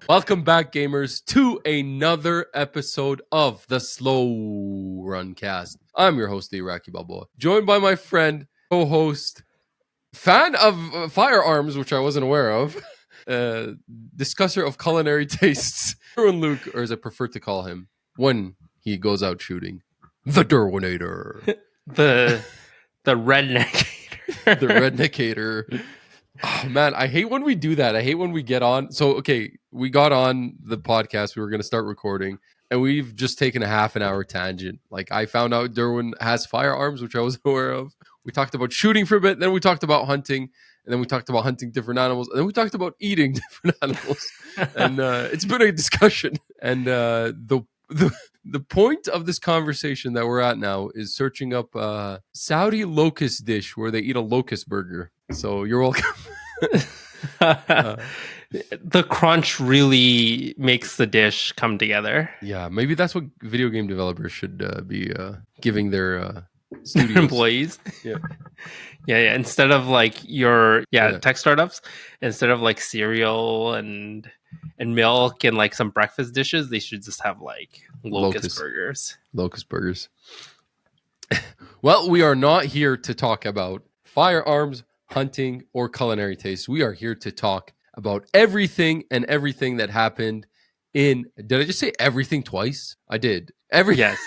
Welcome back, gamers, to another episode of the Slow Run Cast. I'm your host, the Iraqi Balboa, joined by my friend, co-host, fan of firearms, which I wasn't aware of, discusser of culinary tastes, Durwin Luke, or as I prefer to call him, when he goes out shooting, the Durwinator. the redneck. The redneckator. Oh, man, I hate when we do that. I hate when we get on. So, okay, we got on the podcast. We were going to start recording, and we've just taken a half an hour tangent. Like, I found out Durwin has firearms, which I wasn't aware of. We talked about shooting for a bit. Then we talked about hunting. And then we talked about hunting different animals. And then we talked about eating different animals. And it's been a discussion. And the point of this conversation that we're at now is searching up a Saudi locust dish where they eat a locust burger. So you're welcome. The crunch really makes the dish come together. Yeah, maybe that's what video game developers should be giving their studios. Employees. Yeah. Instead of like your tech startups, instead of like cereal and milk and like some breakfast dishes, they should just have like locust burgers. Locust burgers. Well, we are not here to talk about firearms, hunting, or culinary tastes. We are here to talk about everything that happened in... Did I just say everything twice? I did. Yes.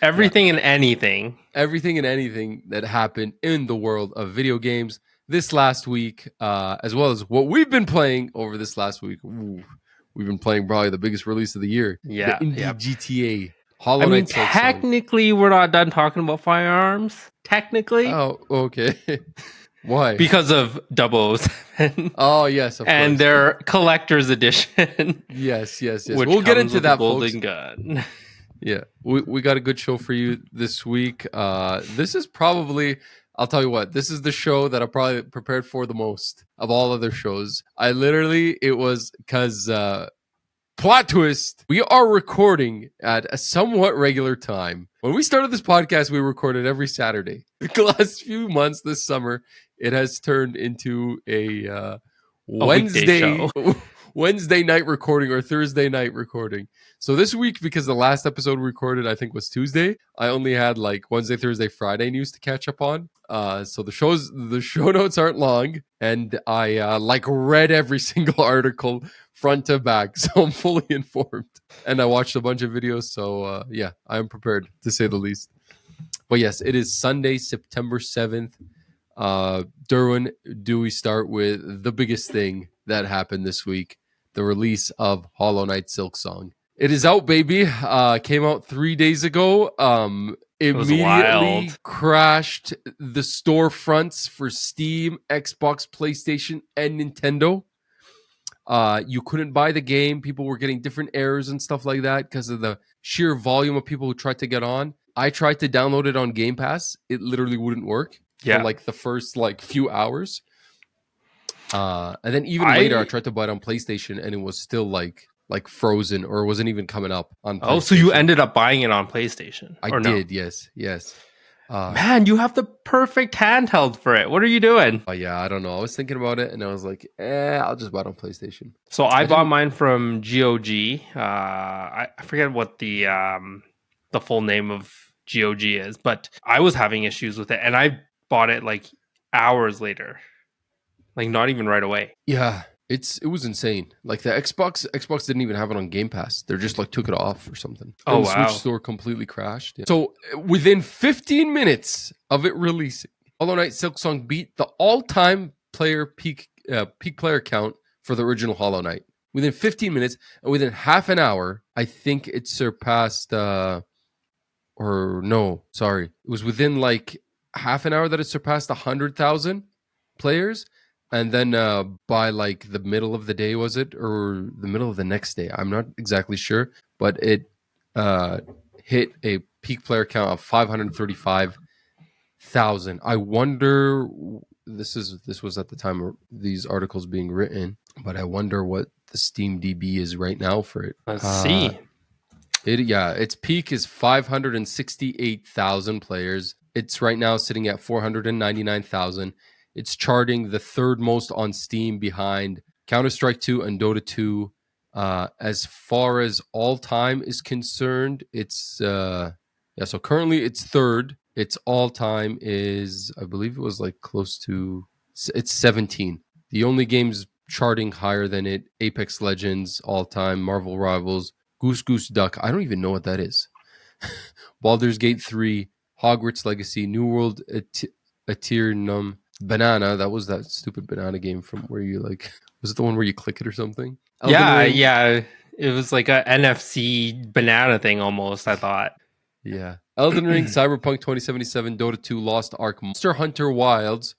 Everything and anything. Everything and anything that happened in the world of video games this last week, as well as what we've been playing over this last week. Ooh, we've been playing probably the biggest release of the year. Yeah. The indie GTA. Hollow Knight. Technically, we're not done talking about firearms. Technically. Oh, okay. Why? Because of 007. Oh, yes, of and course. their collector's edition. Yes. We'll get into that, golden folks. Gun. Yeah, we got a good show for you this week. This is probably, I'll tell you what, this is the show that I probably prepared for the most of all other shows. It was because, plot twist, we are recording at a somewhat regular time. When we started this podcast, we recorded every Saturday. The last few months this summer, it has turned into a Wednesday night recording or Thursday night recording. So this week, because the last episode we recorded, I think, was Tuesday, I only had like Wednesday, Thursday, Friday news to catch up on. So the show notes aren't long, and I read every single article front to back, so I'm fully informed. And I watched a bunch of videos, so I am prepared, to say the least. But yes, it is Sunday, September 7th. Durwin, do we start with the biggest thing that happened this week? The release of Hollow Knight Silksong. It is out, baby. Came out 3 days ago. Immediately crashed the storefronts for Steam, Xbox, PlayStation, and Nintendo. You couldn't buy the game. People were getting different errors and stuff like that because of the sheer volume of people who tried to get on. I tried to download it on Game Pass. It literally wouldn't work for like the first few hours. And then even later, I tried to buy it on PlayStation, and it was still like frozen, or wasn't even coming up on PlayStation. Oh, so you ended up buying it on PlayStation? I did, yes. Man, you have the perfect handheld for it. What are you doing? Yeah, I don't know. I was thinking about it, and I was like, I'll just buy it on PlayStation. So I bought mine from GOG. I forget what the full name of GOG is, but I was having issues with it, and I bought it like hours later. Like not even right away. Yeah, it was insane. Like the Xbox didn't even have it on Game Pass. They just took it off or something. Oh, and the Switch store completely crashed. Yeah. So within 15 minutes of it releasing, Hollow Knight Silksong beat the all-time peak player count for the original Hollow Knight. Within 15 minutes, and within half an hour, I think it surpassed. It was within like half an hour that it surpassed 100,000 players. And then by like the middle of the day, was it? Or the middle of the next day? I'm not exactly sure. But it hit a peak player count of 535,000. I wonder, this was at the time of these articles being written, but I wonder what the Steam DB is right now for it. Let's see. Its peak is 568,000 players. It's right now sitting at 499,000. It's charting the third most on Steam behind Counter-Strike 2 and Dota 2. As far as all time is concerned, it's so currently it's third. Its all time is, I believe it was like close to, it's 17. The only games charting higher than it: Apex Legends all time, Marvel Rivals, Goose Goose Duck. I don't even know what that is. Baldur's Gate 3, Hogwarts Legacy, New World Aeternum, Banana. That was that stupid banana game from where you like, was it the one where you click it or something? Elden Ring. Yeah. It was like a NFC banana thing almost, I thought. Yeah. Elden Ring, Cyberpunk 2077, Dota 2, Lost Ark, Monster Hunter Wilds.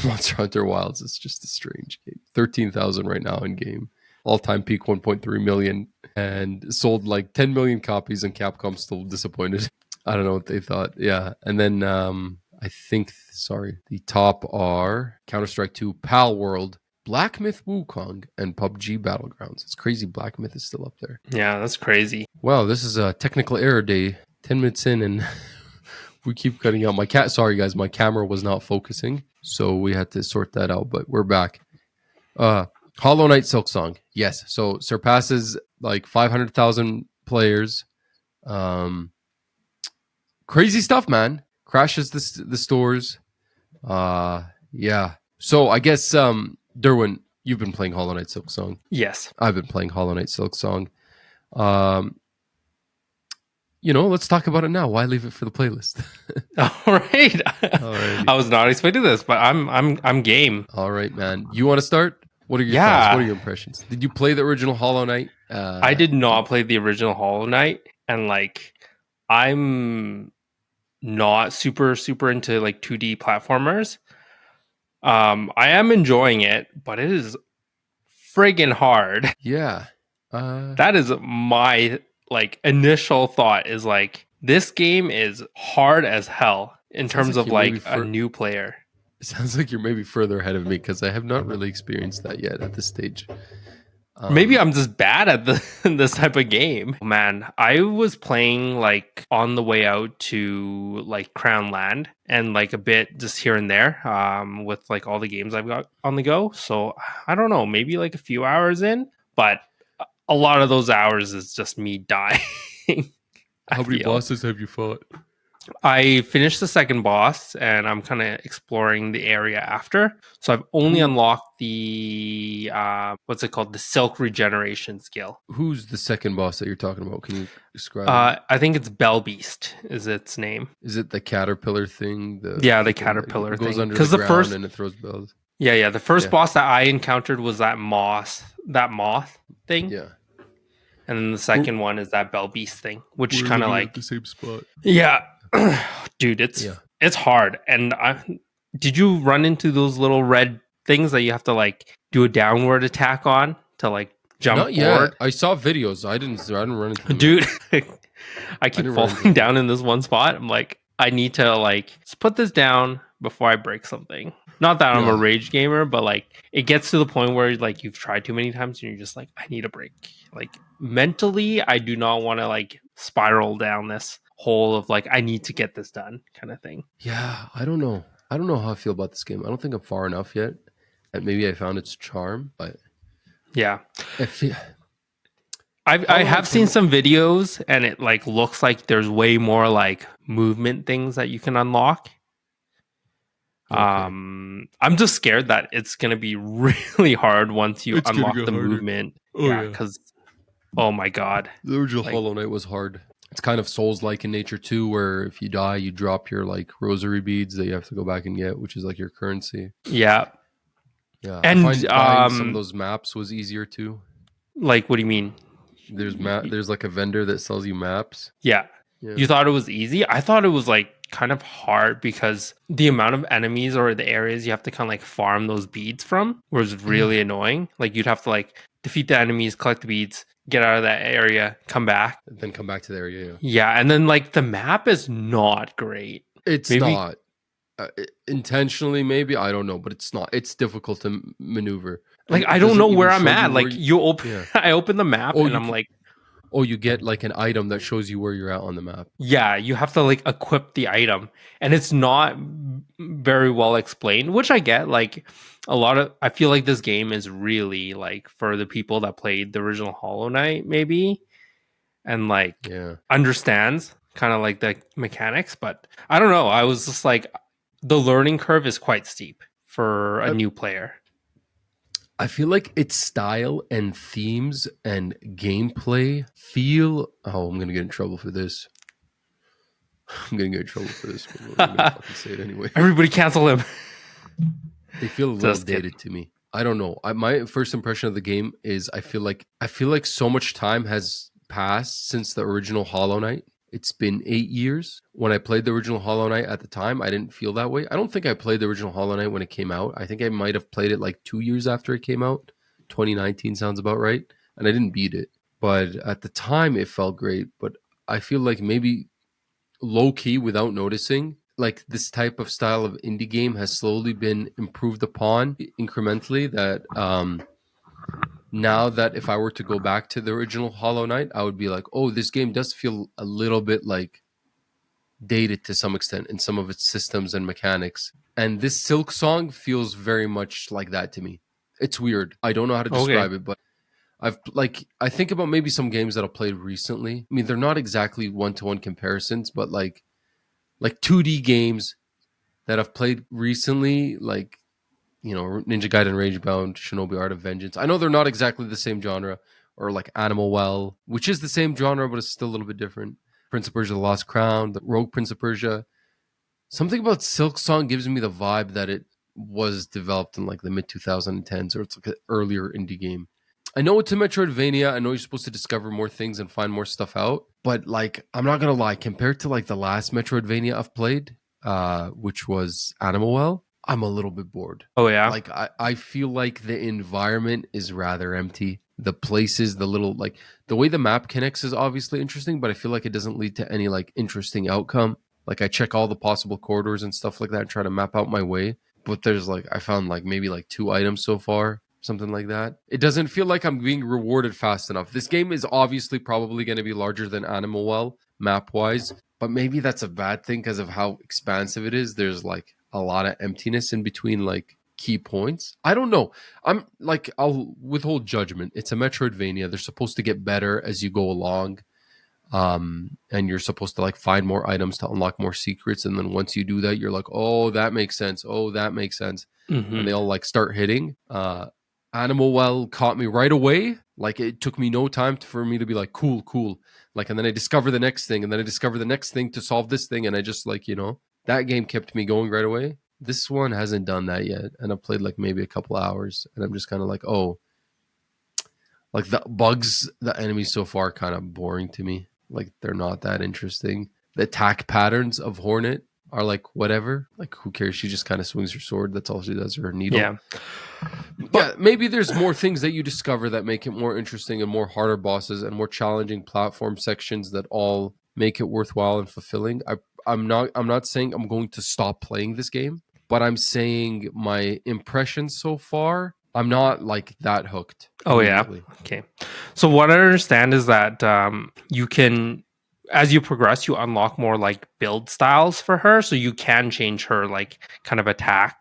Monster Hunter Wilds is just a strange game. 13,000 right now in game. All-time peak 1.3 million, and sold like 10 million copies, and Capcom's still disappointed. I don't know what they thought. Yeah. And then I think, the top are Counter-Strike 2, Pal World, Black Myth Wukong, and PUBG Battlegrounds. It's crazy Black Myth is still up there. Yeah, that's crazy. Wow, this is a technical error day. 10 minutes in and we keep cutting out. Sorry guys, my camera was not focusing, so we had to sort that out, but we're back. Hollow Knight Silksong. Yes, so surpasses like 500,000 players. Crazy stuff, man. Crashes the stores. Yeah. So I guess Durwin, you've been playing Hollow Knight Silksong. Yes. I've been playing Hollow Knight Silksong. Let's talk about it now. Why leave it for the playlist? All right. I was not expecting this, but I'm game. All right, man. You want to start? What are your thoughts? What are your impressions? Did you play the original Hollow Knight? I did not play the original Hollow Knight, and like I'm not super into like 2D platformers. I am enjoying it, but it is friggin' hard. Yeah. That is my like initial thought, is like this game is hard as hell in terms of like a new player. It sounds like you're maybe further ahead of me because I have not really experienced that yet at this stage. Maybe I'm just bad at this type of game. Man, I was playing like on the way out to like Crown Land and like a bit just here and there with like all the games I've got on the go. So I don't know, maybe like a few hours in, but a lot of those hours is just me dying. How many bosses have you fought? I finished the second boss and I'm kind of exploring the area after. So I've only unlocked the, what's it called? The Silk Regeneration skill. Who's the second boss that you're talking about? Can you describe it? I think it's Bell Beast is its name. Is it the caterpillar thing? The caterpillar thing. Goes under the ground and it throws bells. Yeah. The first boss that I encountered was that moth thing. Yeah. And then the second one is that Bell Beast thing, which kind of like the same spot. Yeah. Dude, it's hard. And did you run into those little red things that you have to like do a downward attack on to like jump forward? Yeah, I saw videos. I didn't run into them. Dude, I keep falling down in this one spot. I'm like, I need to like just put this down before I break something. Not that I'm a rage gamer, but like it gets to the point where like you've tried too many times and you're just like, I need a break. Like mentally, I do not want to like spiral down this hole of like I need to get this done kind of thing. Yeah, I don't know how I feel about this game. I don't think I'm far enough yet. And maybe I found its charm, but yeah, I have seen some videos and it like looks like there's way more like movement things that you can unlock. Okay. I'm just scared that it's gonna be really hard once you unlock the movement. Because oh my god, the original Hollow Knight was hard. It's kind of Souls-like in nature too, where if you die, you drop your like rosary beads that you have to go back and get, which is like your currency. Yeah. And I find some of those maps was easier too. Like, what do you mean? There's like a vendor that sells you maps. Yeah. You thought it was easy? I thought it was like kind of hard because the amount of enemies or the areas you have to kind of like farm those beads from was really annoying. Like you'd have to like defeat the enemies, collect the beads, get out of that area, come back. And then come back to the area. Yeah, and then like the map is not great. It's not. Intentionally, maybe. I don't know, but it's not. It's difficult to maneuver. Like, I don't know where I'm at. Like, I open the map and I'm like... Oh, you get like an item that shows you where you're at on the map. Yeah, you have to like equip the item, and it's not very well explained, which I get. Like I feel like this game is really like for the people that played the original Hollow Knight, maybe, and like Yeah. understands kind of like the mechanics. But I don't know. I was just like, the learning curve is quite steep for a I, new player. I feel like its style and themes and gameplay feel. Oh, I'm gonna get in trouble for this. I'm gonna get in trouble for this, but I'm gonna fucking say it anyway. Everybody cancel him. They feel a little Just kidding. dated to me. I don't know. My first impression of the game is I feel like so much time has passed since the original Hollow Knight. It's been 8 years. When I played the original Hollow Knight at the time, I didn't feel that way. I don't think I played the original Hollow Knight when it came out. I think I might have played it like 2 years after it came out. 2019 sounds about right. And I didn't beat it. But at the time, it felt great. But I feel like maybe low key without noticing, like this type of style of indie game has slowly been improved upon incrementally. That now that if I were to go back to the original Hollow Knight, I would be like, oh, this game does feel a little bit like dated to some extent in some of its systems and mechanics. And this Silksong feels very much like that to me. It's weird. I don't know how to describe it, but I think about maybe some games that I've played recently. I mean, they're not exactly one-to-one comparisons, but like 2D games that I've played recently, like, you know, Ninja Gaiden Ragebound, Shinobi Art of Vengeance. I know they're not exactly the same genre, or like Animal Well, which is the same genre, but it's still a little bit different. Prince of Persia: The Lost Crown, the Rogue Prince of Persia. Something about Silksong gives me the vibe that it was developed in like the mid 2010s, or it's like an earlier indie game. I know it's a Metroidvania. I know you're supposed to discover more things and find more stuff out, but like, I'm not gonna lie, compared to like the last Metroidvania I've played, which was Animal Well, I'm a little bit bored. Oh yeah. Like I feel like the environment is rather empty. The places, the little like the way the map connects is obviously interesting, but I feel like it doesn't lead to any like interesting outcome. Like I check all the possible corridors and stuff like that and try to map out my way. But there's like I found like maybe like 2 items so far, something like that. It doesn't feel like I'm being rewarded fast enough. This game is obviously probably going to be larger than Animal Well map wise, but maybe that's a bad thing because of how expansive it is. There's like a lot of emptiness in between like key points. I don't know. I'm like, I'll withhold judgment. It's a Metroidvania. They're supposed to get better as you go along. And you're supposed to like find more items to unlock more secrets. And then once you do that, you're like, oh, that makes sense. Oh, that makes sense. Mm-hmm. And they all like start hitting. Animal Well caught me right away. Like it took me no time for me to be like, cool. Like, and then I discover the next thing, and then I discover the next thing to solve this thing. And I just like, you know, that game kept me going right away. This one hasn't done that yet. And I've played like maybe a couple hours, and I'm just kind of like, oh, like the bugs, the enemies so far kind of boring to me. Like they're not that interesting. The attack patterns of Hornet are like whatever. Like who cares? She just kind of swings her sword. That's all she does, or her needle. Yeah. But maybe there's more things that you discover that make it more interesting and more harder bosses and more challenging platform sections that all make it worthwhile and fulfilling. I'm not saying I'm going to stop playing this game, but I'm saying my impressions so far, I'm not like that hooked. Oh yeah. Okay. So what I understand is that you can, as you progress, you unlock more like build styles for her, so you can change her like kind of attack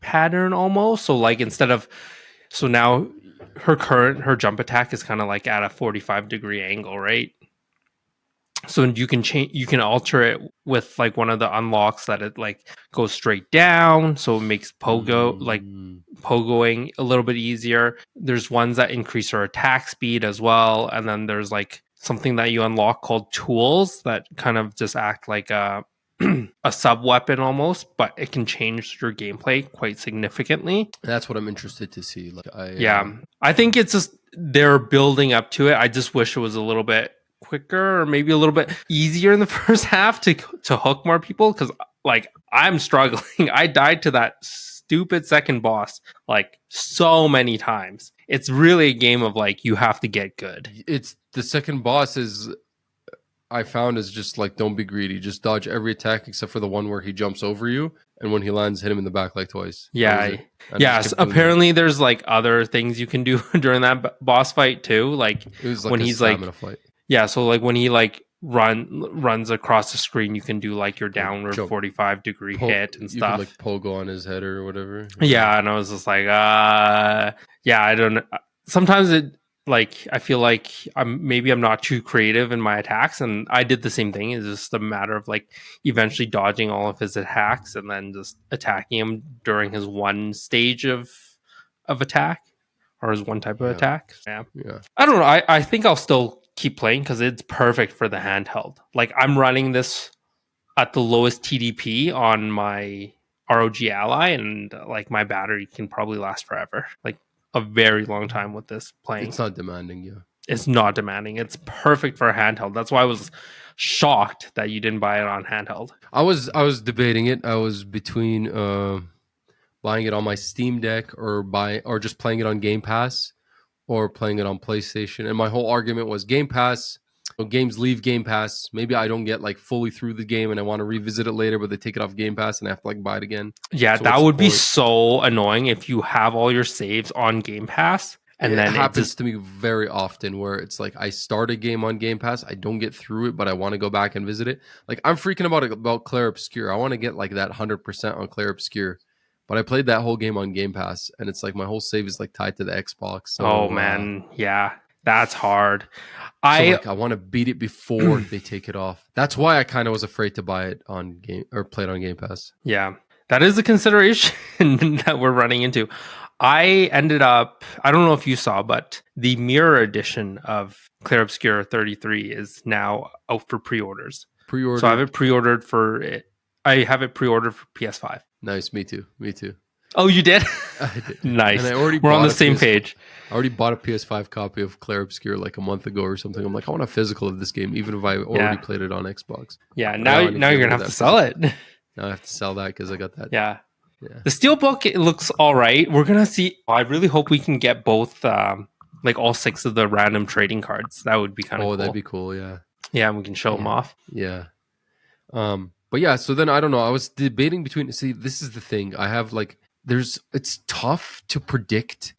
pattern almost. So like so now her jump attack is kind of like at a 45-degree angle, right? So you can alter it with like one of the unlocks that it like goes straight down, so it makes pogoing a little bit easier. There's ones that increase her attack speed as well, and then there's like something that you unlock called tools that kind of just act like a sub weapon almost, but it can change your gameplay quite significantly. That's what I'm interested to see. Like I think it's just they're building up to it. I just wish it was a little bit quicker or maybe a little bit easier in the first half to hook more people, because like I'm struggling. I died to that stupid second boss like so many times. It's really a game of like you have to get good. It's the second boss is I found is just like, don't be greedy, just dodge every attack except for the one where he jumps over you, and when he lands, hit him in the back like twice. Yes, apparently there's like other things you can do during that boss fight too, like it was like when a he's like fight. Yeah, so like when he like runs across the screen, you can do like your Like downward jump, 45-degree hit and you could stuff. like pogo on his head or whatever. Yeah, and I was just like, yeah, I don't know. Sometimes it like I feel like I'm not too creative in my attacks, and I did the same thing. It's just a matter of like eventually dodging all of his attacks and then just attacking him during his one stage of attack or his one type of Yeah, attack. Yeah, yeah. I don't know. I think I'll still keep playing because it's perfect for the handheld. Like I'm running this at the lowest TDP on my ROG Ally, and like my battery can probably last forever, like a very long time with this playing. It's not demanding, yeah. It's not demanding. It's perfect for a handheld. That's why I was shocked that you didn't buy it on handheld. I was debating it. I was between buying it on my Steam Deck or just playing it on Game Pass or playing it on PlayStation. And my whole argument was Game Pass. Games leave Game Pass. Maybe I don't get like fully through the game and I want to revisit it later, but they take it off Game Pass and I have to like buy it again. Yeah, So that what's the would be point? so annoying if you have all your saves on Game Pass and It then it happens just to me very often where it's like I start a game on Game Pass, I don't get through it, but I want to go back and visit it. Like I'm freaking about Clair Obscur. I want to get like that 100% on Clair Obscur, but I played that whole game on Game Pass, and it's like my whole save is like tied to the Xbox. oh So, man, yeah, that's hard. so I like I want to beat it before they take it off. That's why I kind of was afraid to buy it on game or play it on Game Pass. Yeah, that is a consideration that we're running into. I ended up, I don't know if you saw, but the mirror edition of Clair Obscur 33 is now out for pre-orders. So I have Pre-ordered. it pre-ordered for it. I have it pre-ordered for PS5. Nice, me too. Me too. Oh, you did? I did. Nice. And I already We're on bought the a same PS page. I already bought a PS5 copy of Clair Obscur like a month ago or something. I'm like, I want a physical of this game, even if I already Yeah. played it on Xbox. Yeah. But Now I need you're get going rid to of have to that sell physical. it. Now I have to sell that because I got that. Yeah. Yeah. The Steelbook, it looks all right. We're going to see. I really hope we can get both, like all 6 of the random trading cards. That would be kind of Oh, cool. that'd be cool. Yeah. Yeah. And we can show them Yeah. off. Yeah. But yeah, so then I don't know. I was debating between, see, this is the thing. I have like, it's tough to predict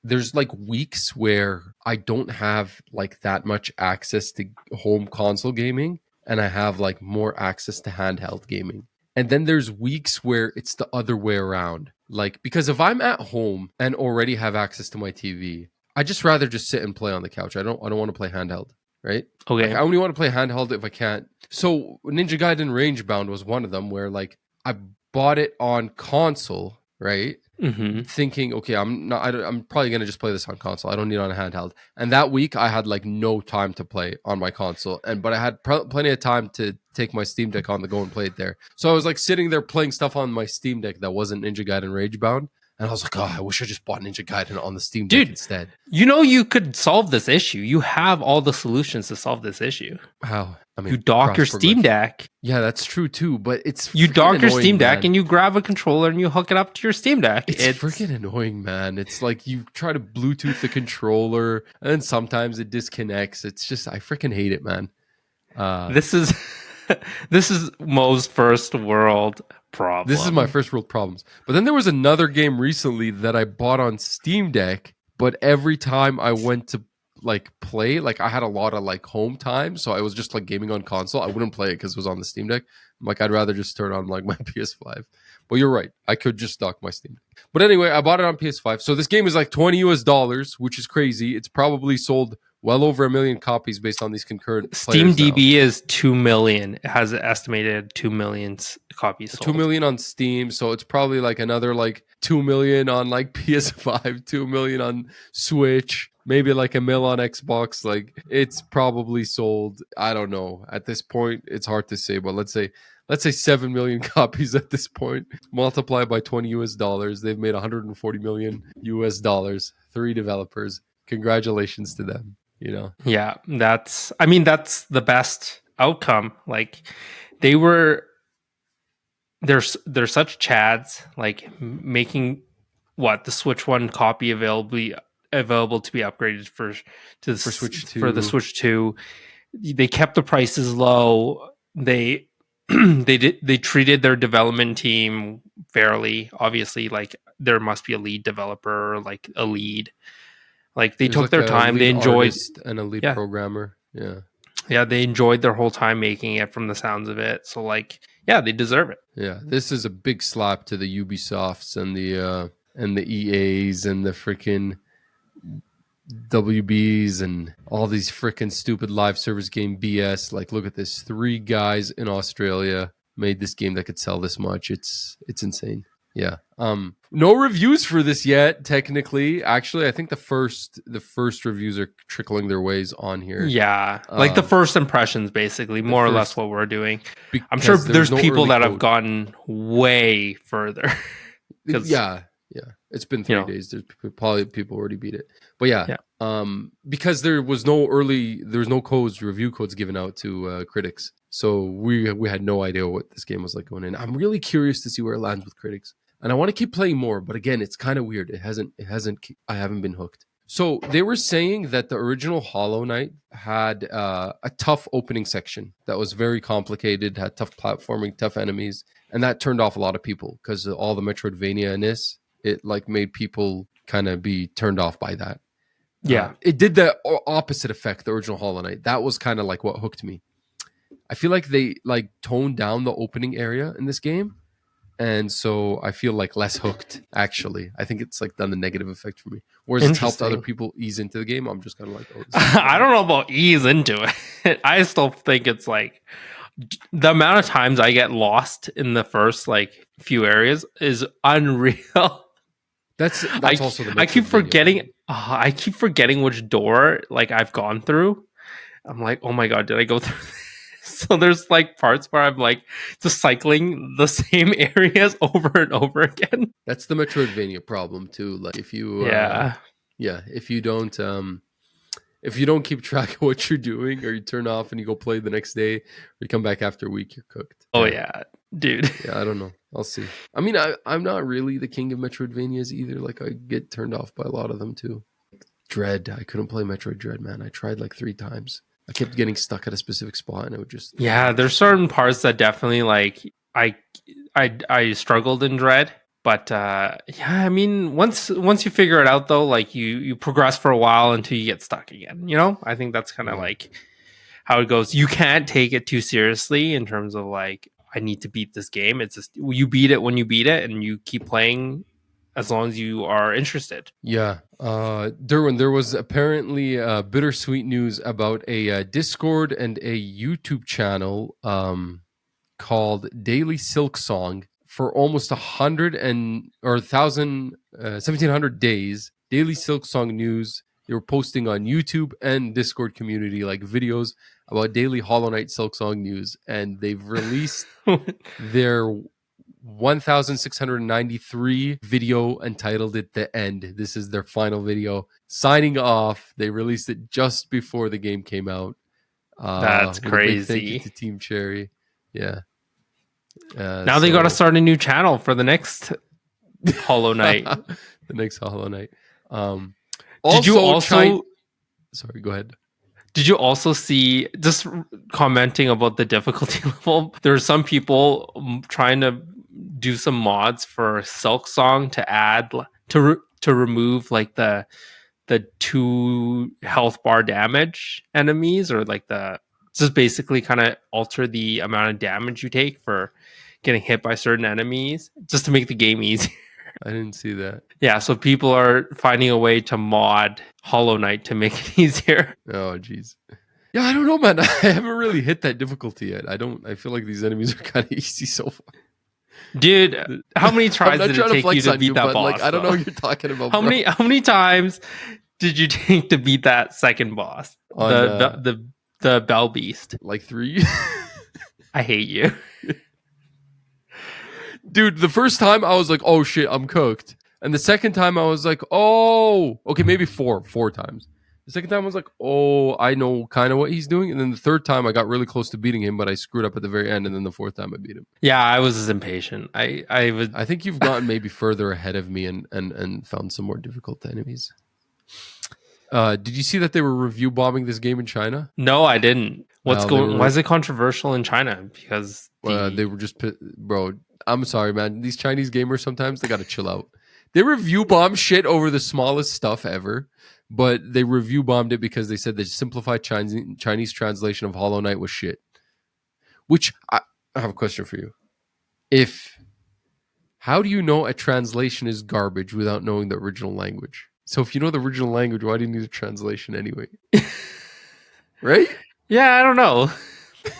there's like weeks where I don't have like that much access to home console gaming and I have like more access to handheld gaming. And then there's weeks where it's the other way around. Like, because if I'm at home and already have access to my TV, I just rather just sit and play on the couch. I don't want to play handheld, right? Okay. Like I only want to play handheld if I can't. So Ninja Gaiden Rangebound was one of them where like I bought it on console, right? Mm-hmm. Thinking, okay, I'm probably gonna just play this on console. I don't need it on a handheld. And that week I had like no time to play on my console, but I had plenty of time to take my Steam Deck on the go and play it there. So I was like sitting there playing stuff on my Steam Deck that wasn't Ninja Gaiden Ragebound. And I was like, oh, I wish I just bought Ninja Gaiden on the Steam Deck instead. You know, you could solve this issue. You have all the solutions to solve this issue. How? I mean, you dock your Steam Deck. Yeah, that's true too. But you dock your Steam Deck and you grab a controller and you hook it up to your Steam Deck. It's freaking annoying, man. It's like you try to Bluetooth the controller and then sometimes it disconnects. It's just, I freaking hate it, man. This is Mo's first world problem. This is my first world problems. But then there was another game recently that I bought on Steam Deck, but every time I went to like play, like I had a lot of like home time, so I was just like gaming on console. I wouldn't play it because it was on the Steam Deck. I'm like, I'd rather just turn on like my PS5. But you're right, I could just dock my Steam Deck. But anyway, I bought it on PS5. So this game is like $20 US, which is crazy. It's probably sold well over 1 million copies based on these concurrent. Steam DB is 2 million. It has estimated 2 million copies sold. 2 million on Steam, so it's probably like another like 2 million on like PS5, 2 million on Switch, maybe like 1 mil on Xbox. Like it's probably sold. I don't know. At this point, it's hard to say, but let's say 7 million copies at this point. Multiply by $20 US. They've made 140 million US. 3 developers. Congratulations to them. You know? Yeah, that's the best outcome. Like they're such chads, like making the Switch 1 copy available to be upgraded for Switch 2. For the Switch 2. They kept the prices low. They they treated their development team fairly. Obviously, like there must be a lead developer, like a lead. Like they took their time. They enjoyed and a lead programmer. Yeah. Yeah, they enjoyed their whole time making it from the sounds of it. So like, yeah, they deserve it. Yeah. This is a big slap to the Ubisofts and the EAs and the freaking WBs and all these freaking stupid live service game BS. Like, look at this. 3 guys in Australia made this game that could sell this much. It's insane. Yeah. No reviews for this yet, technically. Actually, I think the first reviews are trickling their ways on here. Yeah. Like the first impressions, basically, more or less what we're doing. I'm sure there's no people that have gotten way further. Yeah. It's been 3 days. There's probably people already beat it. But yeah. Because there was no review codes given out to critics. So we had no idea what this game was like going in. I'm really curious to see where it lands with critics. And I want to keep playing more, but again, it's kind of weird. I haven't been hooked. So they were saying that the original Hollow Knight had a tough opening section that was very complicated, had tough platforming, tough enemies, and that turned off a lot of people because all the Metroidvania-ness, it like made people kind of be turned off by that. Yeah. It did the opposite effect, the original Hollow Knight. That was kind of like what hooked me. I feel like they like toned down the opening area in this game. And so I feel like less hooked, actually. I think it's like done the negative effect for me. Whereas it's helped other people ease into the game. I'm just kind of like, I don't know about ease into it. I still think it's like the amount of times I get lost in the first like few areas is unreal. That's also the I keep forgetting. I keep forgetting which door like I've gone through. I'm like, oh my god, did I go through this? So there's like parts where I'm like just cycling the same areas over and over again. That's the Metroidvania problem too. Like if you if you don't keep track of what you're doing, or you turn off and you go play the next day, or you come back after a week, you're cooked. Oh yeah, dude. Yeah, I don't know. I'll see. I mean, I'm not really the king of Metroidvanias either. Like I get turned off by a lot of them too. Dread, I couldn't play Metroid Dread, man. I tried like 3 times. I kept getting stuck at a specific spot, and it would just there's certain parts that definitely like I struggled in Dread, but I mean once you figure it out though, like you progress for a while until you get stuck again. You know, I think that's kind of like how it goes. You can't take it too seriously in terms of like I need to beat this game. It's just you beat it when you beat it, and you keep playing as long as you are interested. Yeah. Durwin, there was apparently bittersweet news about a Discord and a YouTube channel called Daily Silksong for almost 1,700 days. Daily Silksong news. They were posting on YouTube and Discord community like videos about daily Hollow Knight Silksong news, and they've released their 1,693 video entitled "It the End." This is their final video signing off. They released it just before the game came out. That's crazy. Thank you to Team Cherry. Yeah. Now they got to start a new channel for the next Hollow Knight. The next Hollow Knight. Did you also? Sorry, go ahead. Did you also see, just commenting about the difficulty level, there are some people trying to do some mods for Silksong to add to remove like the 2 health bar damage enemies, or like just basically kind of alter the amount of damage you take for getting hit by certain enemies, just to make the game easier. I didn't see that. Yeah, so people are finding a way to mod Hollow Knight to make it easier. Oh, jeez. Yeah, I don't know, man. I haven't really hit that difficulty yet. I feel like these enemies are kind of easy so far. Dude, how many tries did it take you to beat that boss? Like, I don't know what you're talking about. How many times did you take to beat that second boss? The Bell Beast. Like 3. I hate you. Dude, the first time I was like, oh shit, I'm cooked. And the second time I was like, oh, okay, maybe 4 times. The second time I was like, oh, I know kind of what he's doing. And then the third time I got really close to beating him, but I screwed up at the very end. And then the 4th time I beat him. Yeah, I was impatient. I think you've gotten maybe further ahead of me and found some more difficult enemies. Did you see that they were review bombing this game in China? No, I didn't. Why is it controversial in China? Because they were just, bro, I'm sorry, man. These Chinese gamers, sometimes they got to chill out. They review bomb shit over the smallest stuff ever, but they review bombed it because they said the simplified Chinese translation of Hollow Knight was shit. Which I have a question for you. How do you know a translation is garbage without knowing the original language? So if you know the original language, why do you need a translation anyway? Right? Yeah, I don't know.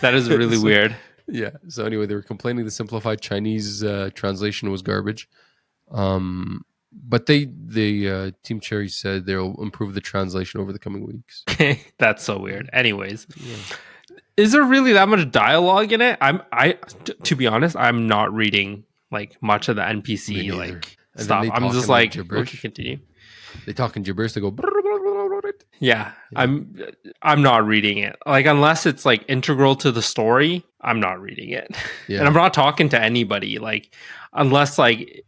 That is really weird. Yeah. So anyway, they were complaining the simplified Chinese translation was garbage. But the Team Cherry said they'll improve the translation over the coming weeks. That's so weird. Anyways, is there really that much dialogue in it? To be honest, I'm not reading like much of the NPC like stuff. I'm just like gibberish. Okay, continue. They talk in gibberish. They go. Yeah, I'm not reading it. Like unless it's like integral to the story, I'm not reading it. Yeah. And I'm not talking to anybody. Like unless like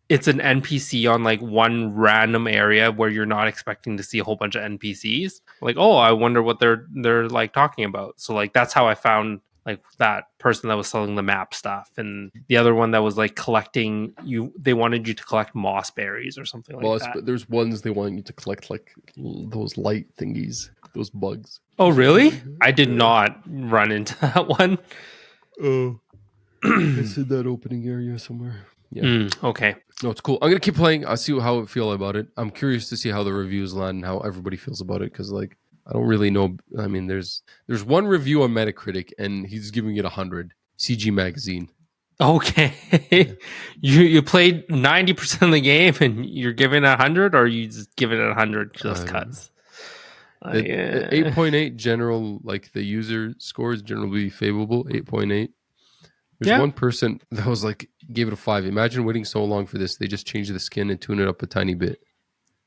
it's an NPC on like one random area where you're not expecting to see a whole bunch of NPCs. Like, oh, I wonder what they're like talking about. So like that's how I found like that person that was selling the map stuff, and the other one that was like collecting you. They wanted you to collect moss berries or something like that. But there's ones they want you to collect like those light thingies, those bugs. Oh, really? I did not run into that one. Oh, it's in that opening area somewhere. Yeah. Okay. No, it's cool. I'm gonna keep playing. I'll see how I feel about it. I'm curious to see how the reviews land and how everybody feels about it, because like I don't really know. I mean, there's one review on Metacritic and he's giving it 100. CG Magazine. Okay. Yeah. You played 90% of the game and you're giving it 100, or you just giving it 100 just cuts? 8.8 general, like the user score is generally favorable. 8.8. There's one person that was like, gave it a 5. Imagine waiting so long for this. They just changed the skin and tuned it up a tiny bit.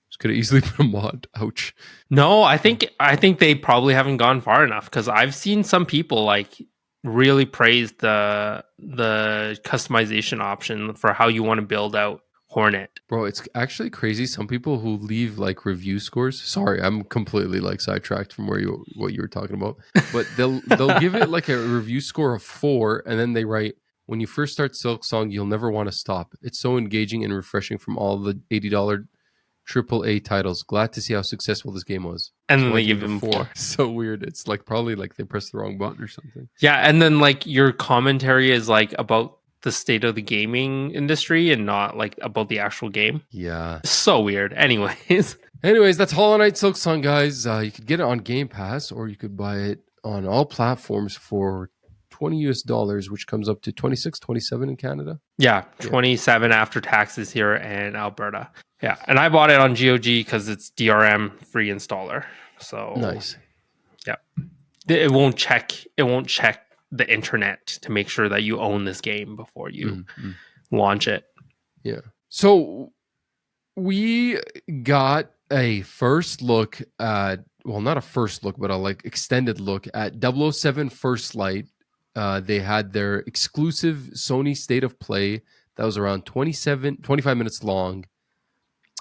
Just could have easily put a mod. Ouch. No, I think they probably haven't gone far enough, because I've seen some people like really praise the customization option for how you want to build out Hornet. Bro, it's actually crazy. Some people who leave like review scores. Sorry, I'm completely like sidetracked from what you were talking about. But they'll give it like a review score of 4, and then they write, when you first start Silksong, you'll never want to stop. It's so engaging and refreshing from all the $80 AAA titles. Glad to see how successful this game was. And then they give them 4. So weird. It's like probably like they pressed the wrong button or something. Yeah, and then like your commentary is like about the state of the gaming industry and not like about the actual game. Yeah. So weird. Anyways, that's Hollow Knight Silksong, guys. You could get it on Game Pass, or you could buy it on all platforms for $20, which comes up to 26, 27 in Canada. Yeah, 27 after taxes here in Alberta. Yeah, and I bought it on GOG because it's DRM free installer. So nice. Yeah, it won't check the internet to make sure that you own this game before you launch it. Yeah. So we got a first look at, well, not a first look, but a like extended look at 007 First Light. They had their exclusive Sony State of Play that was around 25 minutes long.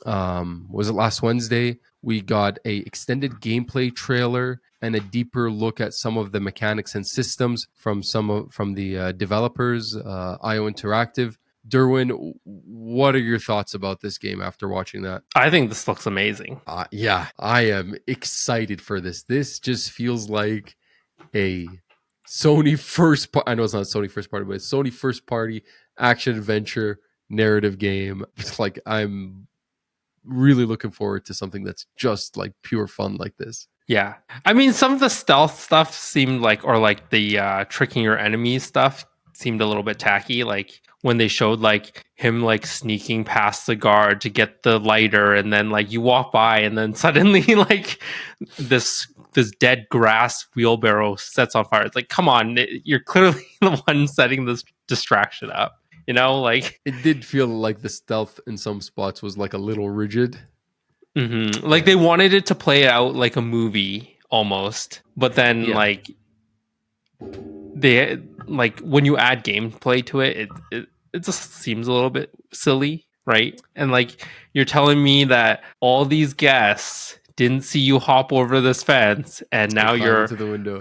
Was it last Wednesday? We got a extended gameplay trailer and a deeper look at some of the mechanics and systems from the developers, IO Interactive. Durwin, what are your thoughts about this game after watching that? I think this looks amazing. Yeah, I am excited for this. This just feels like a Sony first part. I know it's not Sony first party, but it's Sony first party action adventure narrative game. It's like I'm really looking forward to something that's just like pure fun like this. Yeah. I mean, some of the stealth stuff seemed like, or like the tricking your enemies stuff seemed a little bit tacky. Like when they showed like him like sneaking past the guard to get the lighter, and then like you walk by and then suddenly like this dead grass wheelbarrow sets on fire. It's like, come on, you're clearly the one setting this distraction up. You know, like it did feel like the stealth in some spots was like a little rigid. Mm-hmm. Like they wanted it to play out like a movie almost, but then like they like when you add gameplay to it, it just seems a little bit silly, right? And like you're telling me that all these guests didn't see you hop over this fence, and now you're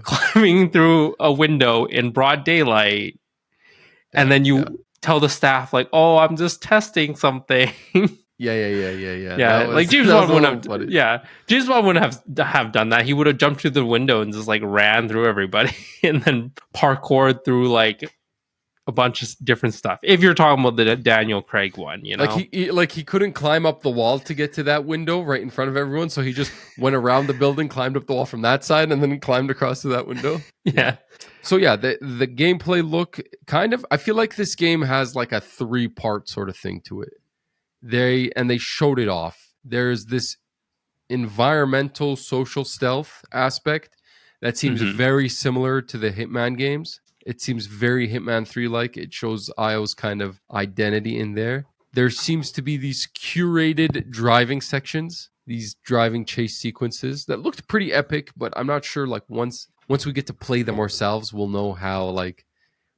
climbing through a window in broad daylight, and then you tell the staff like, "Oh, I'm just testing something." Yeah. Yeah, That like was James that was Bond a wouldn't little have. funny. Yeah, James Bond wouldn't have done that. He would have jumped through the window and just like ran through everybody, and then parkoured through like a bunch of different stuff. If you're talking about the Daniel Craig one, you Like know, he couldn't climb up the wall to get to that window right in front of everyone, so he just went around the building, climbed up the wall from that side, and then climbed across to that window. yeah, So yeah, the gameplay look kind of. I feel like this game has like a 3-part sort of thing to it. They showed it off. There's this environmental social stealth aspect that seems hmm very similar to the Hitman games. It seems very Hitman 3 like. It shows Io's kind of identity in there. There seems to be these curated driving sections, these driving chase sequences that looked pretty epic, but I'm not sure like once we get to play them ourselves, we'll know how like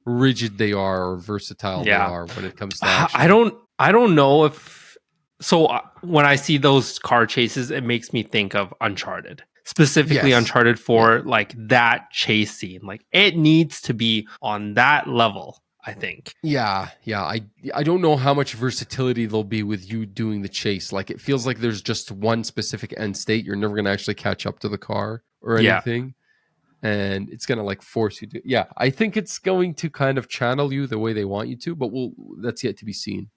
rigid they are or versatile they yeah. are when it comes to action. I don't know if so. When I see those car chases, it makes me think of Uncharted, specifically Yes. Uncharted Yeah. 4, like that chase scene. Like it needs to be on that level, I think. Yeah. I don't know how much versatility there'll be with you doing the chase. Like it feels like there's just one specific end state. You're never gonna actually catch up to the car or Yeah. anything. And it's gonna like force you to. Yeah, I think it's going to kind of channel you the way they want you to, but that's yet to be seen.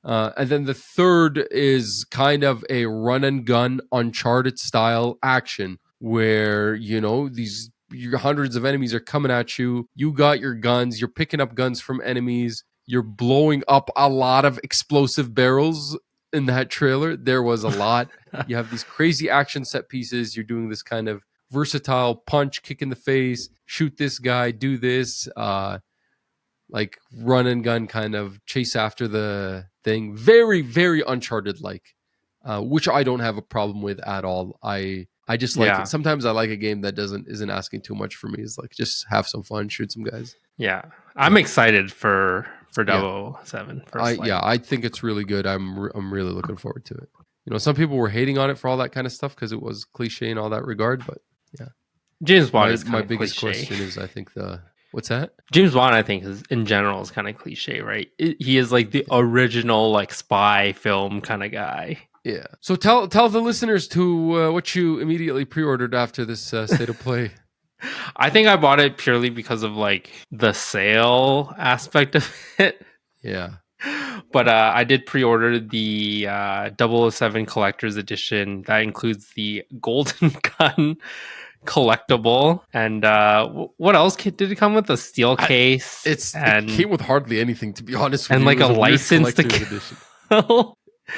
And then the third is kind of a run and gun Uncharted style action where, these hundreds of enemies are coming at you. You got your guns, you're picking up guns from enemies, you're blowing up a lot of explosive barrels in that trailer. There was a lot. You have these crazy action set pieces. You're doing this kind of versatile punch, kick in the face, shoot this guy, do this. Like run and gun kind of chase after the thing. Very, very Uncharted like, which I don't have a problem with at all. I just like it. Sometimes I like a game that isn't asking too much for me. It's like just have some fun, shoot some guys. Yeah. I'm excited for 007. I think it's really good. I'm really looking forward to it. Some people were hating on it for all that kind of stuff because it was cliche in all that regard, but yeah. James Bond is my biggest cliche. question is I think what's that? James Bond, I think, is in general is kind of cliche, right? He is like the original like spy film kind of guy. Yeah. So tell the listeners to what you immediately pre-ordered after this State of Play. I think I bought it purely because of like the sale aspect of it. Yeah. But I did pre-order the 007 Collector's Edition. That includes the Golden Gun collectible. And what else did it come with? A steel case. It came with hardly anything, to be honest with you. And like a license to edition.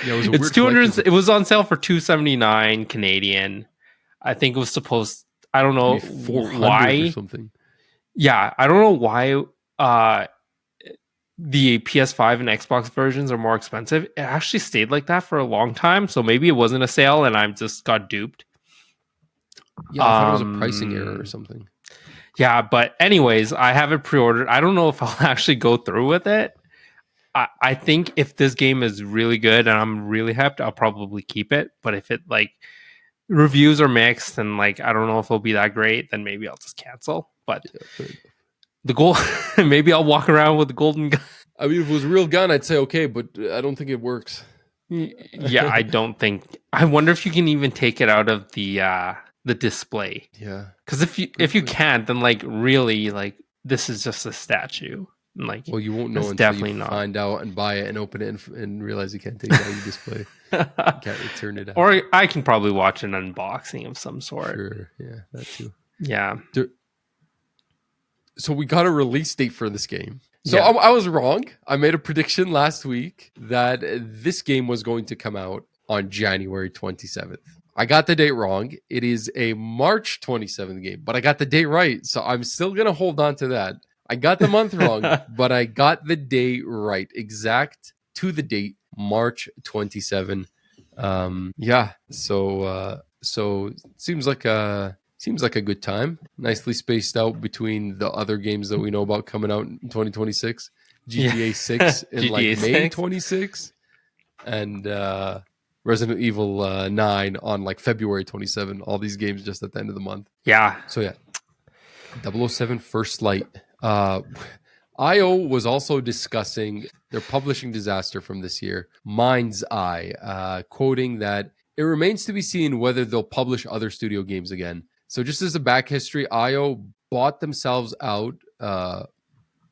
Yeah, it was it's 200. It was on sale for $279 Canadian. I think it was supposed. I don't know why. Or something. Yeah, I don't know why. The PS5 and Xbox versions are more expensive. It actually stayed like that for a long time, so maybe it wasn't a sale and I just got duped. Yeah, I thought it was a pricing error or something. Yeah, but anyways, I have it pre-ordered. I don't know if I'll actually go through with it. I think if this game is really good and I'm really hyped, I'll probably keep it. But if it like reviews are mixed and like I don't know if it'll be that great, then maybe I'll just cancel. But the goal, maybe I'll walk around with the golden gun. I mean, if it was a real gun, I'd say okay, but I don't think it works. Yeah, I don't think. I wonder if you can even take it out of the display. Yeah, because if you can't, then like really like this is just a statue. Like, well, you won't know until you find out and buy it and open it and realize you can't take it out of your display. You can't return it out. Or I can probably watch an unboxing of some sort. Sure, yeah, that too. Yeah. So we got a release date for this game. So I was wrong. I made a prediction last week that this game was going to come out on January 27th. I got the date wrong. It is a March 27th game, but I got the date right. So I'm still going to hold on to that. I got the month wrong, but I got the date right. Exact to the date, March 27. Yeah. So seems like a good time. Nicely spaced out between the other games that we know about coming out in 2026. GTA 6 in GTA like May 6. 26 and Resident Evil 9 on like February 27. All these games just at the end of the month. Yeah. So yeah. 007 First Light. IO was also discussing their publishing disaster from this year, Mind's Eye, quoting that it remains to be seen whether they'll publish other studio games again. So just as a back history, IO bought themselves out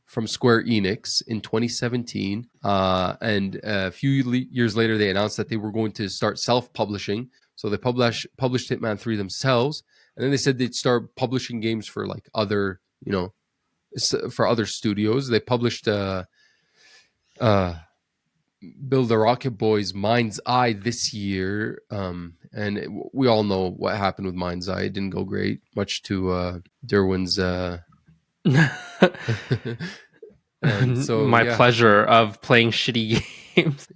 from Square Enix in 2017. And a few years later, they announced that they were going to start self-publishing. So they published Hitman 3 themselves. And then they said they'd start publishing games for like other, for other studios. They published Bill the Rocket Boy's Mind's Eye this year. We all know what happened with Mind's Eye. It didn't go great, much to Durwin's and so my pleasure of playing shitty games.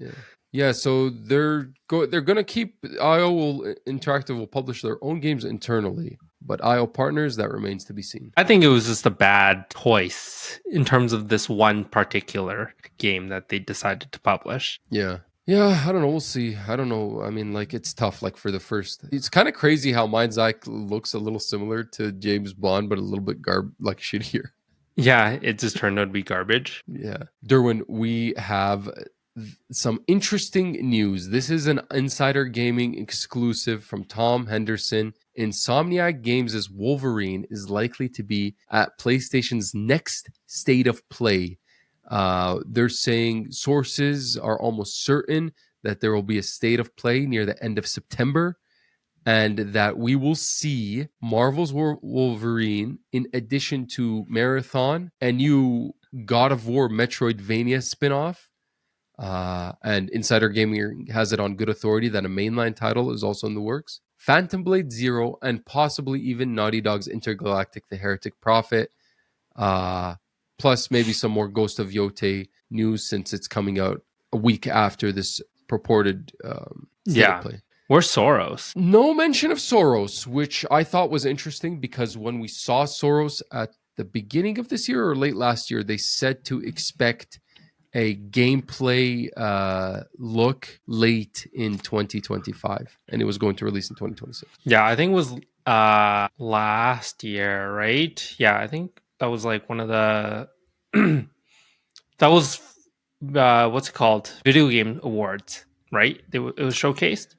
Yeah, so they're gonna keep Interactive will publish their own games internally, but IO partners, that remains to be seen. I think it was just a bad choice in terms of this one particular game that they decided to publish. Yeah, I don't know. We'll see. I don't know. I mean, like, it's tough. Like, for the first, it's kind of crazy how Mind's Eye looks a little similar to James Bond, but a little bit shittier. Yeah, it just turned out to be garbage. Yeah. Durwin, we have some interesting news. This is an Insider Gaming exclusive from Tom Henderson. Insomniac Games' Wolverine is likely to be at PlayStation's next State of Play. They're saying sources are almost certain that there will be a State of Play near the end of September, and that we will see Marvel's Wolverine in addition to Marathon, a new God of War Metroidvania spinoff. And Insider Gaming has it on good authority that a mainline title is also in the works. Phantom Blade Zero, and possibly even Naughty Dog's Intergalactic The Heretic Prophet. Plus maybe some more Ghost of Yotei news, since it's coming out a week after this purported State of Play. Where's Soros? No mention of Soros, which I thought was interesting, because when we saw Soros at the beginning of this year or late last year, they said to expect a gameplay look late in 2025, and it was going to release in 2026. Yeah, I think it was last year, right? Yeah, I think that was like one of the that was what's it called? Video Game Awards, right? It was showcased.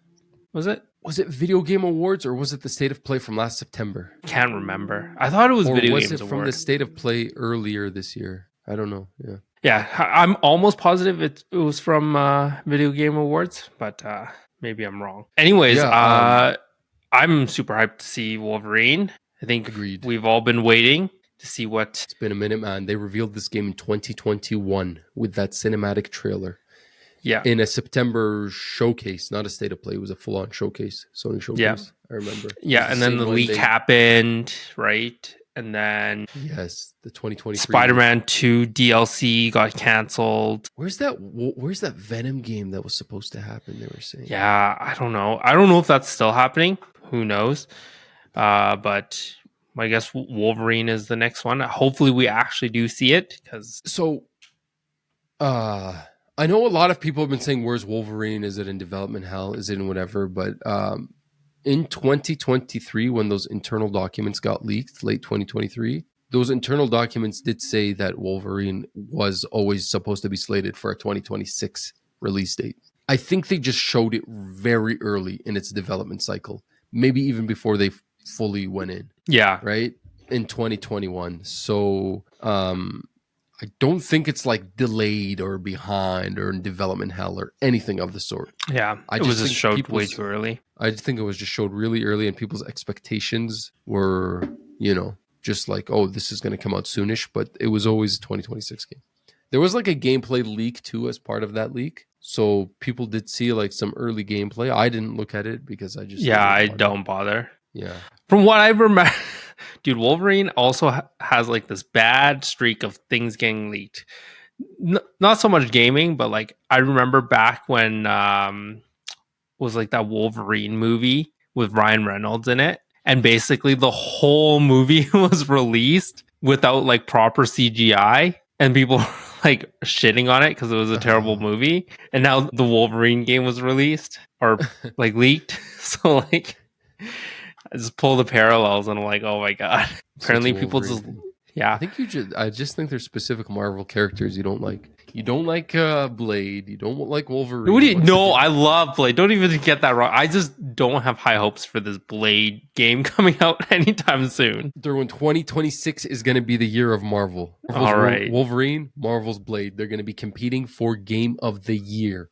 Was it? Was it Video Game Awards, or was it the State of Play from last September? Can't remember. I thought it was Video Games Awards. Or was it from the State of Play earlier this year? I don't know. Yeah, I'm almost positive it was from Video Game Awards, but maybe I'm wrong. Anyways, I'm super hyped to see Wolverine. I think Agreed. We've all been waiting to see what... It's been a minute, man. They revealed this game in 2021 with that cinematic trailer. Yeah. In a September showcase, not a State of Play. It was a full-on showcase, Sony showcase. Yeah. I remember. Yeah, and then the leak happened, right? And then... Yes, the 2023... Spider-Man 2 DLC got canceled. Where's that Venom game that was supposed to happen, they were saying? Yeah, I don't know. I don't know if that's still happening. Who knows? But I guess Wolverine is the next one. Hopefully we actually do see it, because... So, I know a lot of people have been saying, where's Wolverine? Is it in development hell? Is it in whatever? But in 2023, when those internal documents got leaked, late 2023, those internal documents did say that Wolverine was always supposed to be slated for a 2026 release date. I think they just showed it very early in its development cycle, maybe even before they fully went in. Yeah. Right? In 2021. So, I don't think it's like delayed or behind or in development hell or anything of the sort. Yeah, it was just showed way too early. I just think it was just showed really early, and people's expectations were, just like, oh, this is going to come out soonish, but it was always a 2026 game. There was like a gameplay leak too as part of that leak. So people did see like some early gameplay. I didn't look at it because I just... Yeah, I don't bother. Yeah. From what I remember... Dude, Wolverine also has like this bad streak of things getting leaked. Not so much gaming, but like I remember back when was like that Wolverine movie with Ryan Reynolds in it, and basically the whole movie was released without like proper CGI, and people were like shitting on it because it was a terrible movie. And now the Wolverine game was released or like leaked, so like. I just pull the parallels and I'm like, oh my god. Apparently people just Yeah. I just think there's specific Marvel characters you don't like. You don't like Blade. You don't like Wolverine. What do you, What's the no, deal? I love Blade. Don't even get that wrong. I just don't have high hopes for this Blade game coming out anytime soon. Durwin, 2026 is going to be the year of Marvel. Marvel's All right. Wolverine, Marvel's Blade. They're going to be competing for Game of the Year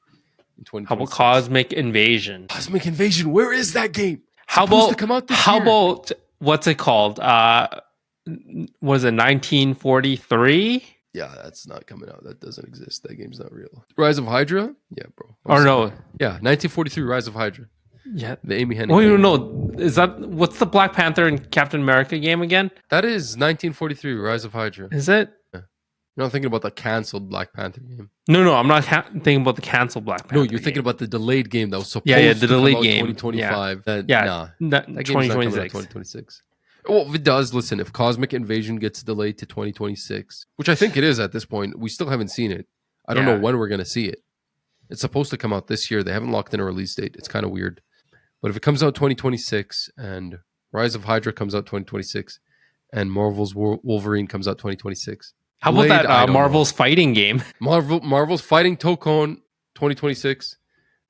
in How about 2026. Cosmic Invasion? Cosmic Invasion. Where is that game? How Supposed about to come out this how year. about what's it called? Was it 1943? Yeah, that's not coming out. That doesn't exist. That game's not real. Rise of Hydra? Yeah, bro. Or no? Yeah, 1943 Rise of Hydra. Yeah. The Amy Hennig. Oh, you game. know, is that what's the Black Panther and Captain America game again? That is 1943 Rise of Hydra. Is it? You're not thinking about the canceled Black Panther game. No, I'm not thinking about the canceled Black Panther. No, you're thinking about the delayed game that was supposed the to delayed come out game. 2025. Yeah. That game's not coming out 2026. 2026. Well, if it does, listen, if Cosmic Invasion gets delayed to 2026, which I think it is at this point, we still haven't seen it. I don't know when we're going to see it. It's supposed to come out this year. They haven't locked in a release date. It's kind of weird. But if it comes out 2026 and Rise of Hydra comes out 2026 and Marvel's Wolverine comes out 2026. How about Blade, that Marvel's fighting game? Marvel's Fighting Tokon 2026.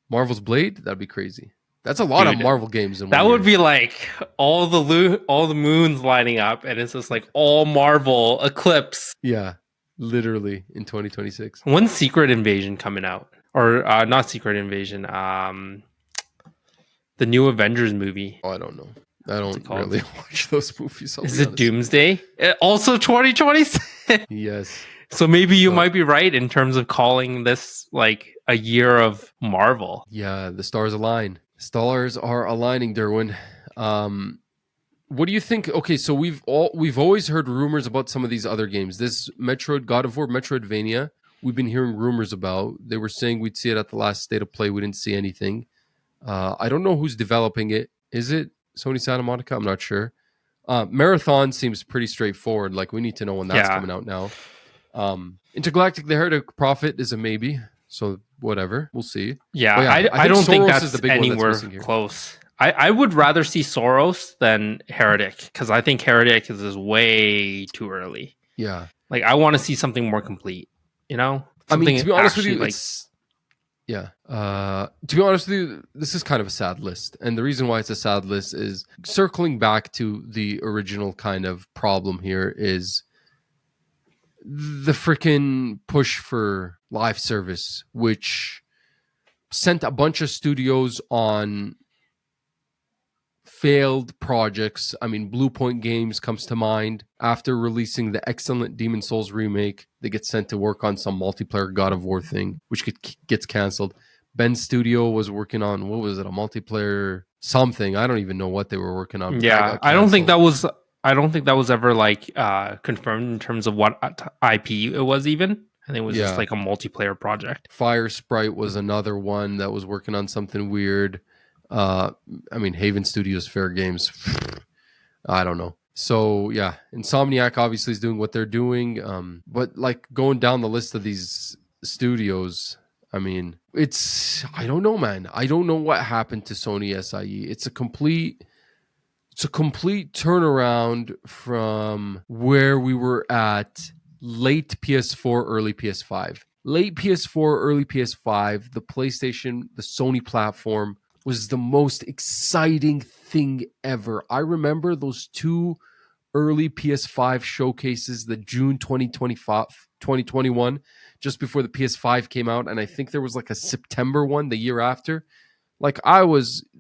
Marvel's Blade? That'd be crazy. That's a lot of Marvel games. That would be like all the moons lining up, and it's just like all Marvel eclipse. Yeah, literally in 2026. When's Secret Invasion coming out? Or not Secret Invasion. The new Avengers movie. Oh, I don't know. I don't really watch those movies. Is it Doomsday? Also 2026. Yes. So maybe you might be right in terms of calling this like a year of Marvel. Yeah, the stars align. Stars are aligning, Durwin. What do you think? Okay, so we've always heard rumors about some of these other games. This God of War, Metroidvania, we've been hearing rumors about. They were saying we'd see it at the last State of Play. We didn't see anything. I don't know who's developing it. Is it Sony Santa Monica? I'm not sure. Marathon seems pretty straightforward. Like, we need to know when that's coming out now. Intergalactic: The Heretic Prophet is a maybe. So whatever, we'll see. Yeah, I don't think that's anywhere close. I would rather see Soros than Heretic, because I think Heretic is way too early. Yeah, like I want to see something more complete. You know, something to be honest with you, like, to be honest with you, this is kind of a sad list, and the reason why it's a sad list is circling back to the original kind of problem here is the freaking push for live service, which sent a bunch of studios on failed projects. I mean, Blue Point Games comes to mind. After releasing the excellent Demon Souls remake, they get sent to work on some multiplayer God of War thing, which gets canceled. Ben Studio was working on, what was it, a multiplayer something. I don't even know what they were working on. Yeah, I don't think that was ever like confirmed in terms of what IP it was even. I think it was just like a multiplayer project. Fire Sprite was another one that was working on something weird. I mean, Haven Studios, Fair Games. I don't know. So yeah, Insomniac obviously is doing what they're doing. But like going down the list of these studios, I mean, I don't know, man. I don't know what happened to Sony SIE. It's a complete turnaround from where we were at late PS4, early PS5. Late PS4, early PS5, the PlayStation, the Sony platform was the most exciting thing ever. I remember those two early PS5 showcases, the June 2021, just before the PS5 came out. And I think there was like a September one the year after. Like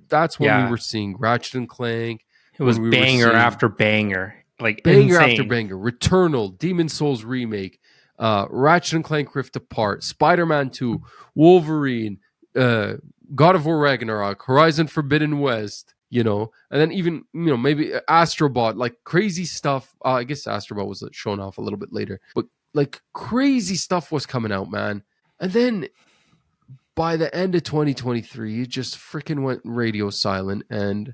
that's when we were seeing Ratchet and Clank. It was banger after banger. Like banger insane. After banger. Returnal, Demon Souls remake, Ratchet and Clank Rift Apart, Spider-Man 2, Wolverine, God of War Ragnarok, Horizon Forbidden West, and then even, maybe Astrobot, like crazy stuff. I guess Astrobot was shown off a little bit later, but like crazy stuff was coming out, man. And then by the end of 2023, it just freaking went radio silent, and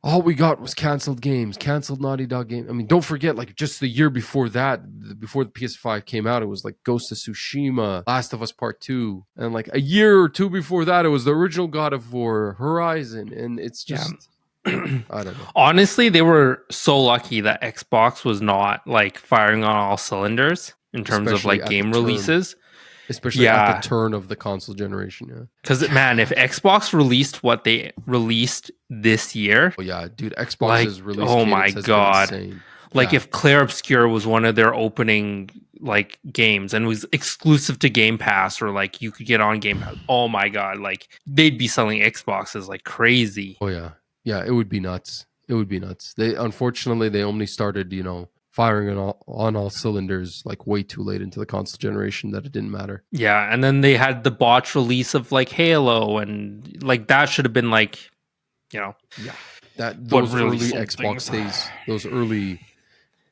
all we got was canceled games, canceled Naughty Dog games. I mean, don't forget, like, just the year before that, before the PS5 came out, it was like Ghost of Tsushima, Last of Us Part 2. And like a year or two before that, it was the original God of War, Horizon. And it's just, I don't know. Honestly, they were so lucky that Xbox was not like firing on all cylinders in terms of Especially like at the game turn. releases. Especially at the Yeah, turn of the console generation. Yeah. because man, if Xbox released what they released this year, Oh yeah, dude. like, Xbox's release oh my cadence has been god. insane. Like Yeah. if Clair Obscur was one of their opening like games and was exclusive to Game Pass or like you could get on Game Pass, oh my god, like they'd be selling Xboxes like crazy. Oh yeah. Yeah, it would be nuts. It would be nuts. They unfortunately they only started, firing on all cylinders like way too late into the console generation that it didn't matter. Yeah, and then they had the botch release of like Halo and like that should have been like, you know, Yeah. That what those really early sold Xbox things. days, those early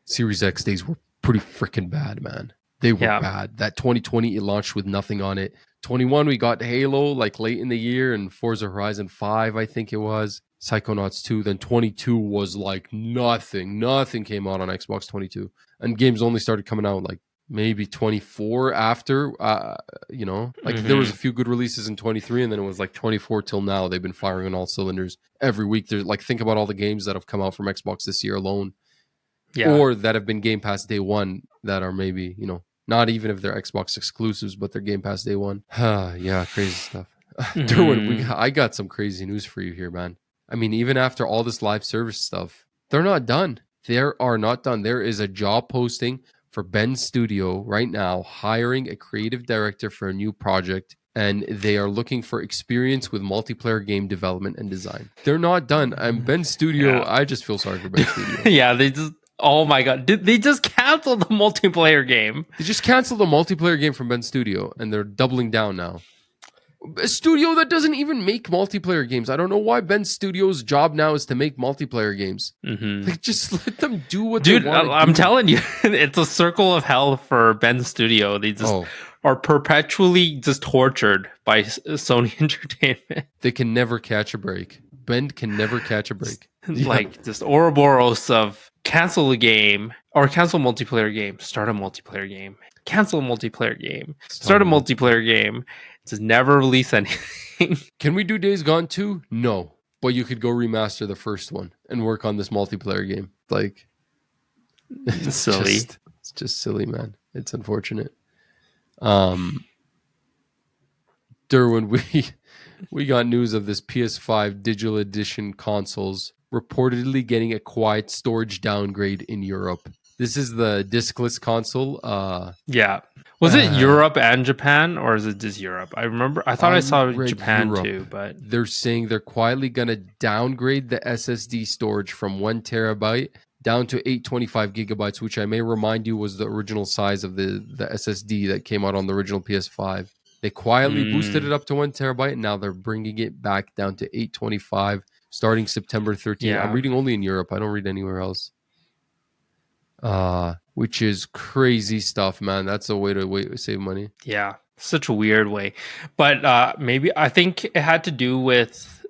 Series X days were pretty freaking bad, man. They were Yeah. bad. That 2020 it launched with nothing on it. 21 we got Halo like late in the year and Forza Horizon 5 I think it was. Psychonauts 2, then 22 was like nothing. Nothing came out on Xbox 22. And games only started coming out like maybe 24 after like there was a few good releases in 23 and then it was like 24 till now. They've been firing on all cylinders every week. There's like think about all the games that have come out from Xbox this year alone Yeah. or that have been Game Pass day one that are maybe, not even if they're Xbox exclusives, but they're Game Pass day one. Yeah, crazy stuff. Derwin, I got some crazy news for you here, man. I mean, even after all this live service stuff, they're not done. They are not done. There is a job posting for Ben's studio right now, hiring a creative director for a new project, and they are looking for experience with multiplayer game development and design. They're not done. And Ben's studio, Yeah. I just feel sorry for Ben's studio. Yeah, they just oh my god. Did they just cancel the multiplayer game? They just canceled the multiplayer game from Ben's studio, and they're doubling down now. A studio that doesn't even make multiplayer games. I don't know why Ben's studio's job now is to make multiplayer games. Like, just let them do what Dude, they want to do. I'm telling you, it's a circle of hell for Ben's studio. They just are perpetually just tortured by Sony Entertainment. They can never catch a break. Ben can never catch a break. Like just Ouroboros of cancel a game or cancel a multiplayer game, start a multiplayer game, cancel a multiplayer game, start a multiplayer game. Just never release anything. Can we do Days Gone 2? No. But you could go remaster the first one and work on this multiplayer game. Like, it's silly. It's just silly, man. It's unfortunate. Derwin, we got news of this PS5 digital edition consoles reportedly getting a quiet storage downgrade in Europe. This is the discless console. Yeah. Was it Europe and Japan, or is it just Europe? I thought I saw Japan Europe. Too, but they're saying they're quietly going to downgrade the SSD storage from 1 terabyte down to 825 gigabytes, which I may remind you was the original size of the SSD that came out on the original PS5. They quietly boosted it up to 1 terabyte, and now they're bringing it back down to 825 starting September 13th. Yeah. I'm reading only in Europe. I don't read anywhere else. Which is crazy stuff, man. That's a way to save money. Yeah, such a weird way. But maybe I think it had to do with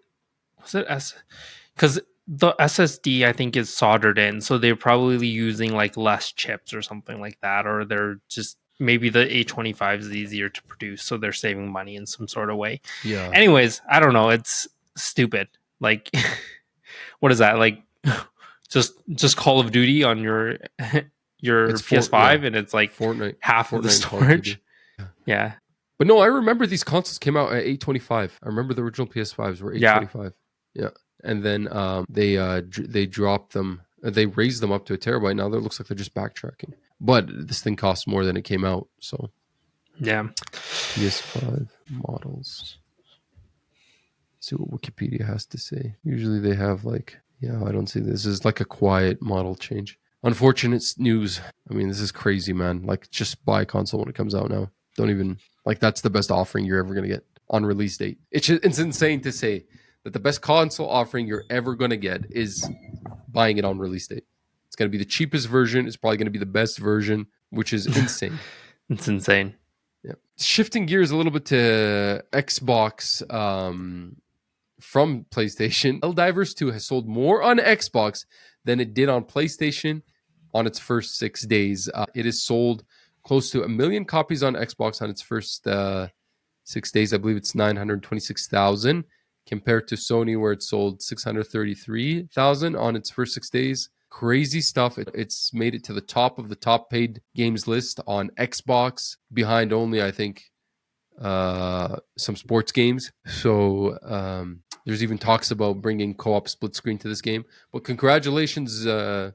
because the SSD I think is soldered in, so they're probably using like less chips or something like that, or they're just maybe the A25 is easier to produce, so they're saving money in some sort of way. Yeah. Anyways, I don't know. It's stupid. Like, what is that? Like, just Call of Duty on your PS5, and it's like Fortnite, half of the storage. Yeah. But no, I remember these consoles came out at 825. I remember the original PS5s were 825. Yeah. And then they dropped them. They raised them up to a terabyte. Now it looks like they're just backtracking. But this thing costs more than it came out. So yeah. PS5 models. Let's see what Wikipedia has to say. Usually they have like, I don't see this. This is like a quiet model change. Unfortunate news. I mean, this is crazy, man. Like, just buy a console when it comes out now. Don't even, like, that's the best offering you're ever going to get on release date. It's insane to say that the best console offering you're ever going to get is buying it on release date. It's going to be the cheapest version. It's probably going to be the best version, which is insane. It's insane. Yeah. Shifting gears a little bit to Xbox from PlayStation. Helldivers 2 has sold more on Xbox than it did on PlayStation on its first 6 days. It has sold close to 1 million copies on Xbox on its first 6 days. I believe it's 926,000. compared to Sony, where it sold 633,000 on its first 6 days. Crazy stuff. It's made it to the top of the top paid games list on Xbox, behind only, I think, some sports games. So there's even talks about bringing co-op split screen to this game. But congratulations to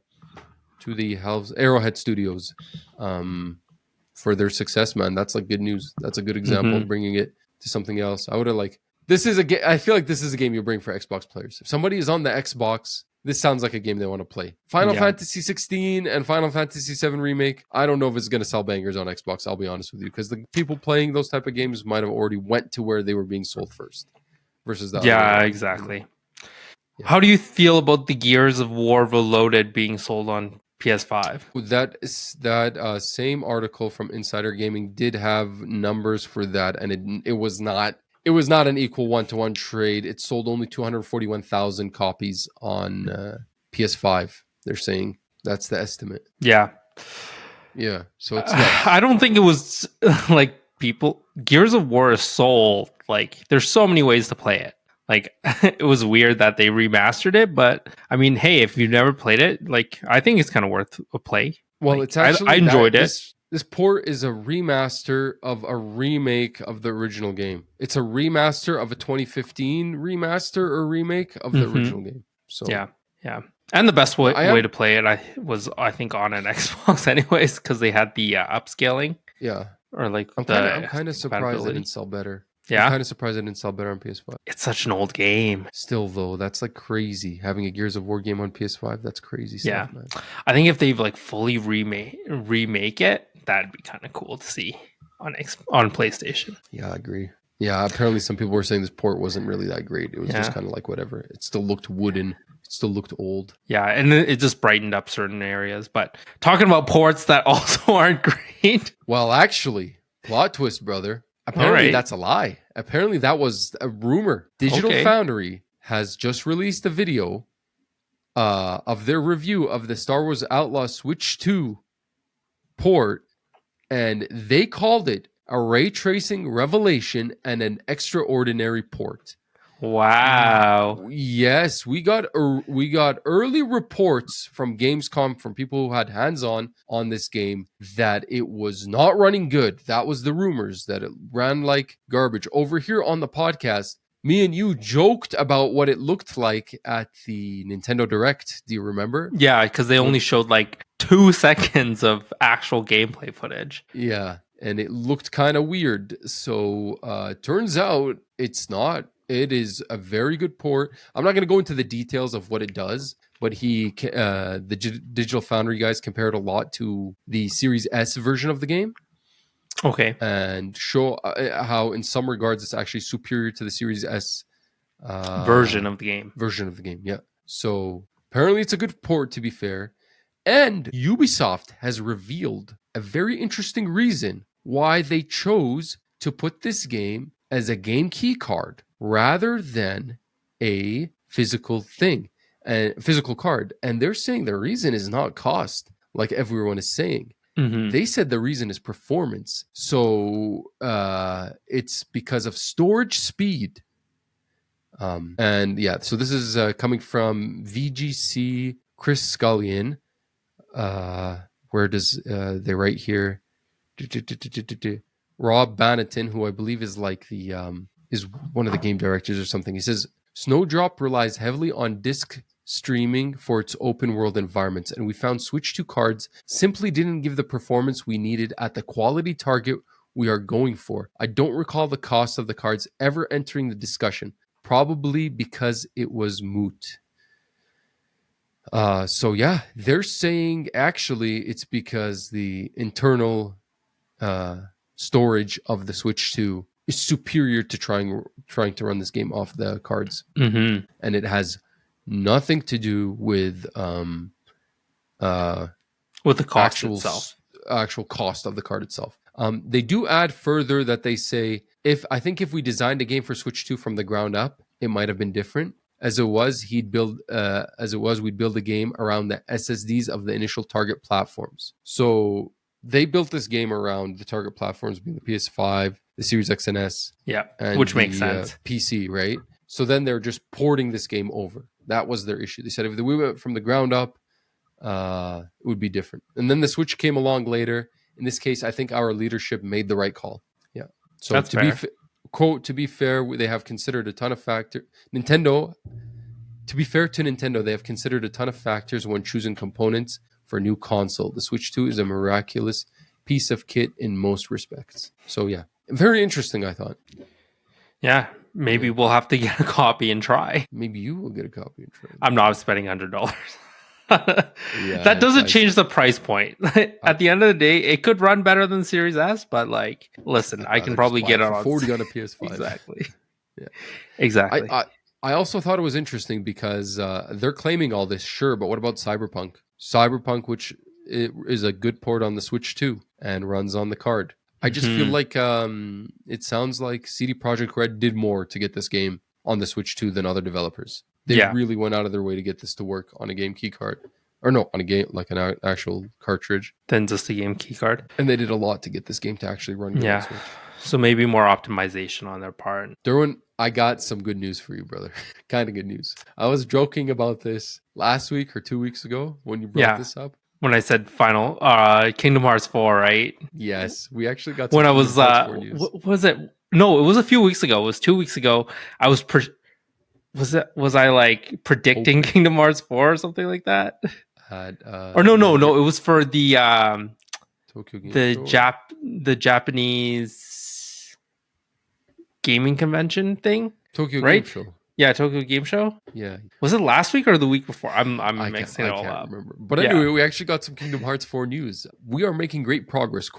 the Arrowhead Studios for their success, man. That's like good news. That's a good example of bringing it to something else. I would have I feel like this is a game you bring for Xbox players. If somebody is on the Xbox, this sounds like a game they want to play. Final Fantasy 16 and Final Fantasy 7 Remake, I don't know if it's going to sell bangers on Xbox, I'll be honest with you, because the people playing those type of games might have already went to where they were being sold first versus the other way. Exactly. Yeah. How do you feel about the Gears of War Reloaded being sold on PS5? That same article from Insider Gaming did have numbers for that, and it was not an equal one-to-one trade. It sold only 241,000 copies on PS5. They're saying that's the estimate. Yeah. So it's not. I don't think it was like Gears of War is sold. Like, there's so many ways to play it. Like, it was weird that they remastered it, but I mean, hey, if you've never played it, like, I think it's kind of worth a play. Well, like, it's actually I enjoyed it. This port is a remaster of a remake of the original game. It's a remaster of a 2015 remaster or remake of the original game. So yeah. And the best way to play it was I think on an Xbox anyways, because they had the upscaling. Yeah. Or like I'm kind of surprised it didn't sell better. Yeah. I'm kind of surprised it didn't sell better on PS5. It's such an old game. Still, though, that's like crazy. Having a Gears of War game on PS5, that's crazy stuff, man. I think if they've like fully remake it, that'd be kind of cool to see on PlayStation. Yeah, I agree. Yeah, apparently some people were saying this port wasn't really that great. It was just kind of like whatever. It still looked wooden. It still looked old. Yeah, and it just brightened up certain areas. But talking about ports that also aren't great. Well, actually, plot twist, brother. Apparently that's a lie. Apparently that was a rumor. Digital Foundry has just released a video of their review of the Star Wars Outlaw Switch 2 port, and they called it a ray tracing revelation and an extraordinary port. Wow. Yes, we got early reports from Gamescom from people who had hands-on this game that it was not running good. That was the rumors, that it ran like garbage. Over here on the podcast, me and you joked about what it looked like at the Nintendo Direct. Do you remember? Yeah, because they only showed like 2 seconds of actual gameplay footage. Yeah, and it looked kind of weird. So turns out it's not. It is a very good port. I'm not going to go into the details of what it does, but the Digital Foundry guys compared a lot to the Series S version of the game. Okay. And show how, in some regards, it's actually superior to the Series S version of the game. Yeah. So apparently it's a good port, to be fair. And Ubisoft has revealed a very interesting reason why they chose to put this game as a game key card rather than a physical card. And they're saying the reason is not cost, like everyone is saying. Mm-hmm. They said the reason is performance. So it's because of storage speed. And yeah, so this is coming from VGC Chris Scullion. Where does they write here? Rob Bannaton, who I believe is like the is one of the game directors or something. He says Snowdrop relies heavily on disc streaming for its open world environments, and we found Switch 2 cards simply didn't give the performance we needed at the quality target we are going for. I don't recall the cost of the cards ever entering the discussion, probably because it was moot. So yeah, they're saying actually it's because the internal storage of the Switch 2 is superior to trying to run this game off the cards. Mm-hmm. And it has nothing to do with the cost itself. Actual cost of the card itself. They do add further that they say if we designed a game for Switch 2 from the ground up, it might have been different. As it was, we'd build a game around the SSDs of the initial target platforms. So they built this game around the target platforms being the PS5, the Series X and S, yeah, and which makes sense. PC, right? So then they're just porting this game over. That was their issue. They said if we went from the ground up, it would be different. And then the Switch came along later. In this case, I think our leadership made the right call. Yeah. So That's fair. Quote, to be fair, they have considered a ton of factors. To be fair to Nintendo, they have considered a ton of factors when choosing components for a new console. The Switch 2 is a miraculous piece of kit in most respects. So yeah, very interesting, I thought. Yeah, maybe we'll have to get a copy and try. Maybe you will get a copy and try. I'm not spending $100. That doesn't change the price point. At the end of the day, it could run better than Series S, but like, listen, I can probably get it on 40 on a PS5. Exactly. Yeah, exactly. I also thought it was interesting because they're claiming all this, sure, but what about Cyberpunk? Cyberpunk, which is a good port on the Switch 2 and runs on the card. I just feel like it sounds like CD Projekt Red did more to get this game on the Switch 2 than other developers. They really went out of their way to get this to work on a game key card. Or no, on a game, like an actual cartridge. Than just a game key card. And they did a lot to get this game to actually run good on Switch. So maybe more optimization on their part. Durwin, I got some good news for you, brother. Kind of good news. I was joking about this last week or 2 weeks ago when you brought this up. When I said final, Kingdom Hearts 4, right? Yes, we actually got some when I was, was it? No, it was a few weeks ago. It was 2 weeks ago. I was, was I like predicting Kingdom Hearts 4 or something like that? Or no, it was for the Tokyo Game the Japanese gaming convention thing. Tokyo right? Game Show. Yeah, Tokyo Game Show. Yeah. Was it last week or the week before? I'm mixing it all up. I can't remember. But anyway, we actually got some Kingdom Hearts 4 news. We are making great progress.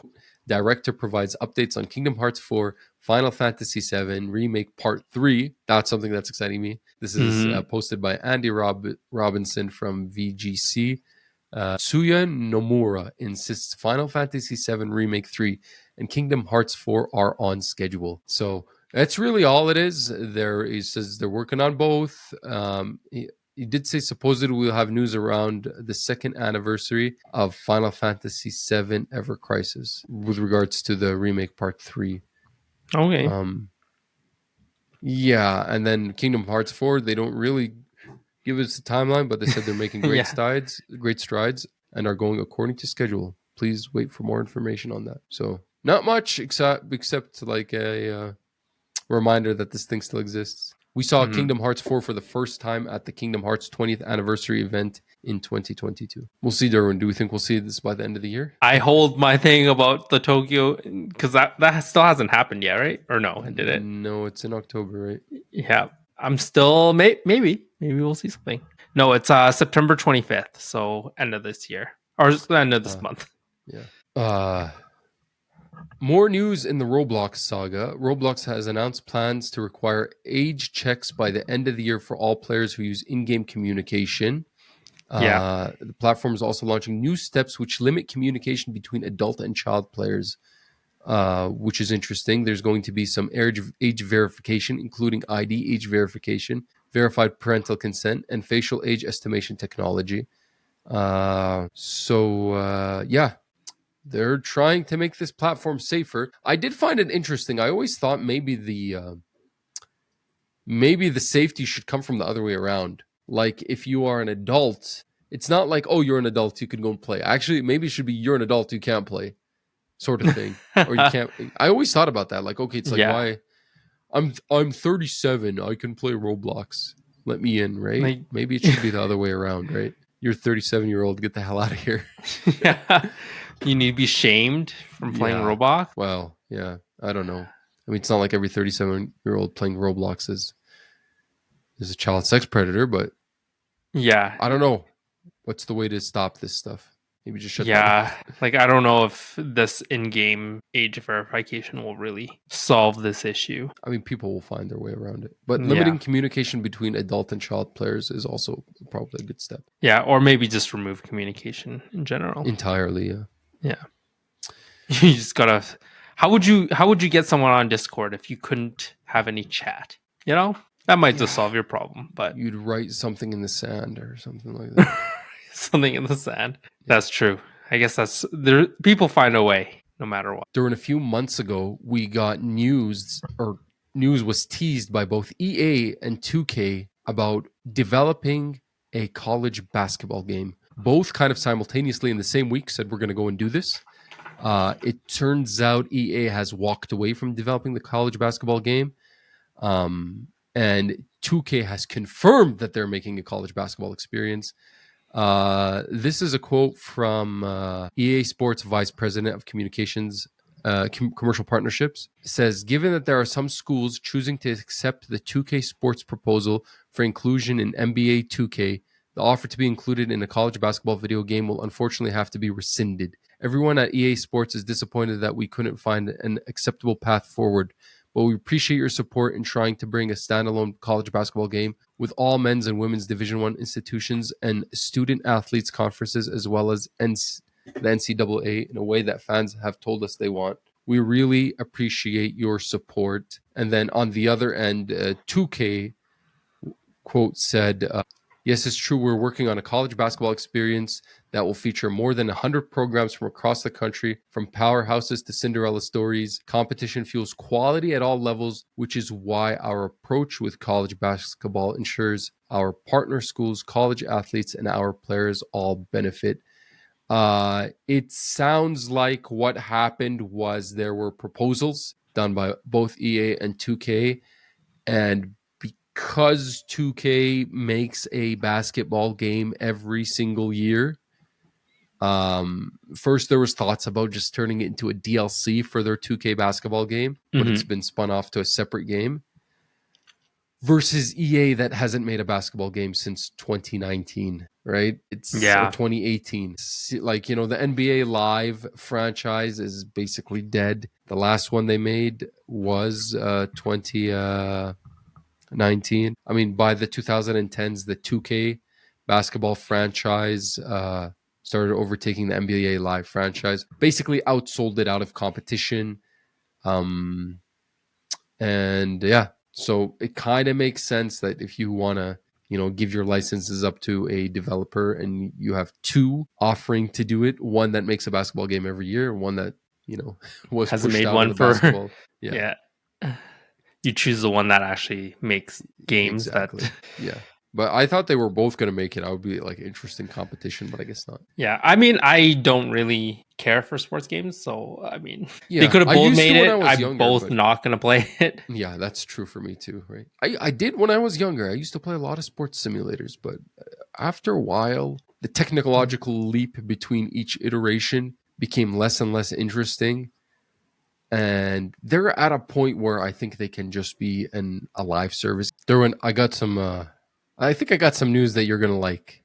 Director provides updates on Kingdom Hearts 4, Final Fantasy 7 Remake Part 3. That's something that's exciting me. This is posted by Andy Robinson from VGC. Suya Nomura insists Final Fantasy 7 Remake 3 and Kingdom Hearts 4 are on schedule. So that's really all it is. He says they're working on both. He did say supposedly we'll have news around the second anniversary of Final Fantasy VII Ever Crisis with regards to the remake part 3. Okay. Yeah, and then Kingdom Hearts 4, they don't really give us a timeline, but they said they're making great strides, and are going according to schedule. Please wait for more information on that. So not much except like a reminder that this thing still exists. We saw Kingdom Hearts 4 for the first time at the Kingdom Hearts 20th anniversary event in 2022. We'll see, Durwin. Do we think we'll see this by the end of the year? I hold my thing about the Tokyo, because that still hasn't happened yet, right? Or no, did it? No, it's in October, right? Yeah. I'm still, maybe we'll see something. No, it's September 25th, so end of this year. Or the end of this month. Yeah. More news in the Roblox saga. Roblox has announced plans to require age checks by the end of the year for all players who use in-game communication. The platform is also launching new steps which limit communication between adult and child players, which is interesting. There's going to be some age verification, including ID age verification, verified parental consent, and facial age estimation technology. They're trying to make this platform safer. I did find it interesting. I always thought maybe the safety should come from the other way around. Like if you are an adult, it's not like, oh, you're an adult, you can go and play. Actually, maybe it should be you're an adult, you can't play, sort of thing. Or you can't. I always thought about that. Like, okay, it's like why I'm 37, I can play Roblox. Let me in, right? Like, maybe it should be the other way around, right? You're 37-year-old, get the hell out of here. Yeah. You need to be shamed from playing Roblox? Well, yeah. I don't know. I mean, it's not like every 37-year-old playing Roblox is a child sex predator, but I don't know. What's the way to stop this stuff? Maybe just shut that off. Like I don't know if this in-game age verification will really solve this issue. I mean, people will find their way around it. But limiting communication between adult and child players is also probably a good step. Yeah, or maybe just remove communication in general. Entirely, yeah. Yeah. You just gotta. How would you get someone on Discord if you couldn't have any chat? You know, that might just solve your problem. But you'd write something in the sand or something like that. Something in the sand. That's true. I guess that's there. People find a way no matter what. During a few months ago, we got news, or news was teased by both EA and 2K about developing a college basketball game. Both kind of simultaneously in the same week said we're going to go and do this. It turns out EA has walked away from developing the college basketball game. And 2K has confirmed that they're making a college basketball experience. This is a quote from EA Sports Vice President of Communications, Commercial Partnerships. It says, given that there are some schools choosing to accept the 2K Sports proposal for inclusion in NBA 2K, the offer to be included in a college basketball video game will unfortunately have to be rescinded. Everyone at EA Sports is disappointed that we couldn't find an acceptable path forward, but we appreciate your support in trying to bring a standalone college basketball game with all men's and women's Division I institutions and student athletes conferences, as well as the NCAA, in a way that fans have told us they want. We really appreciate your support. And then on the other end, 2K quote said, yes, it's true. We're working on a college basketball experience that will feature more than 100 programs from across the country, from powerhouses to Cinderella stories. Competition fuels quality at all levels, which is why our approach with college basketball ensures our partner schools, college athletes, and our players all benefit. It sounds like what happened was there were proposals done by both EA and 2K, and because 2K makes a basketball game every single year, first there was thoughts about just turning it into a DLC for their 2K basketball game, but it's been spun off to a separate game. Versus EA that hasn't made a basketball game since 2019, right? Or 2018. Like, the NBA Live franchise is basically dead. The last one they made was 2019. I mean, by the 2010s, the 2K basketball franchise started overtaking the NBA Live franchise. Basically outsold it out of competition. And yeah, so it kind of makes sense that if you want to, give your licenses up to a developer and you have two offering to do it, one that makes a basketball game every year, one that, was hasn't pushed made out one of the basketball. Yeah. You choose the one that actually makes games. Exactly. Yeah. But I thought they were both going to make it. I would be like interesting competition, but I guess not. Yeah. I mean, I don't really care for sports games. So, I mean, yeah, they could have both made it. I'm both not going to play it. Yeah, that's true for me too, right? I did when I was younger. I used to play a lot of sports simulators, but after a while, the technological leap between each iteration became less and less interesting. And they're at a point where I think they can just be a live service. Durwin, I think I got some news that you're going to like.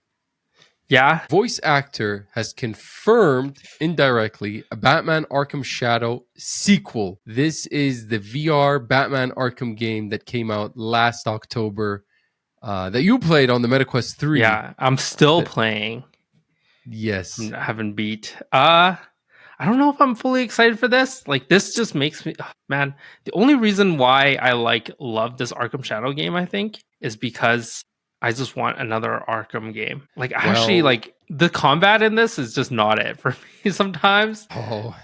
Yeah. Voice actor has confirmed indirectly a Batman Arkham Shadow sequel. This is the VR Batman Arkham game that came out last October that you played on the MetaQuest 3. Yeah, I'm still playing. Yes. I haven't beat. I don't know if I'm fully excited for this. Like, this just makes me, man, the only reason why I love this Arkham Shadow game, I think, is because I just want another Arkham game. Like, actually, like, the combat in this is just not it for me sometimes. Oh.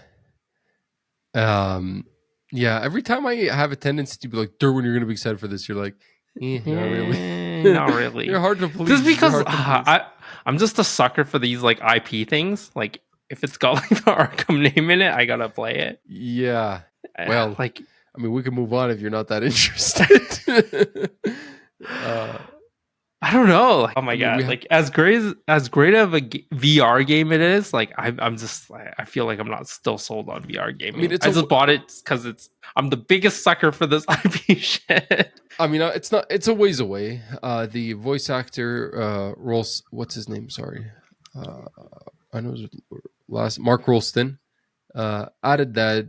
Yeah, every time I have a tendency to be like, Durwin, you're going to be excited for this. You're like, not really. Not really. You're hard to please. Just because I'm just a sucker for these, like, IP things. Like, if it's got, like, the Arkham name in it, I got to play it. Yeah. Well, like, I mean, we can move on if you're not that interested. I don't know. Like, oh my god! Like, as great of a VR game it is, like I'm just, I feel like I'm not still sold on VR gaming. I mean, I just bought it because I'm the biggest sucker for this IP shit. I mean, it's a ways away. The voice actor what's his name? Sorry, I know his last Mark Rolston added that.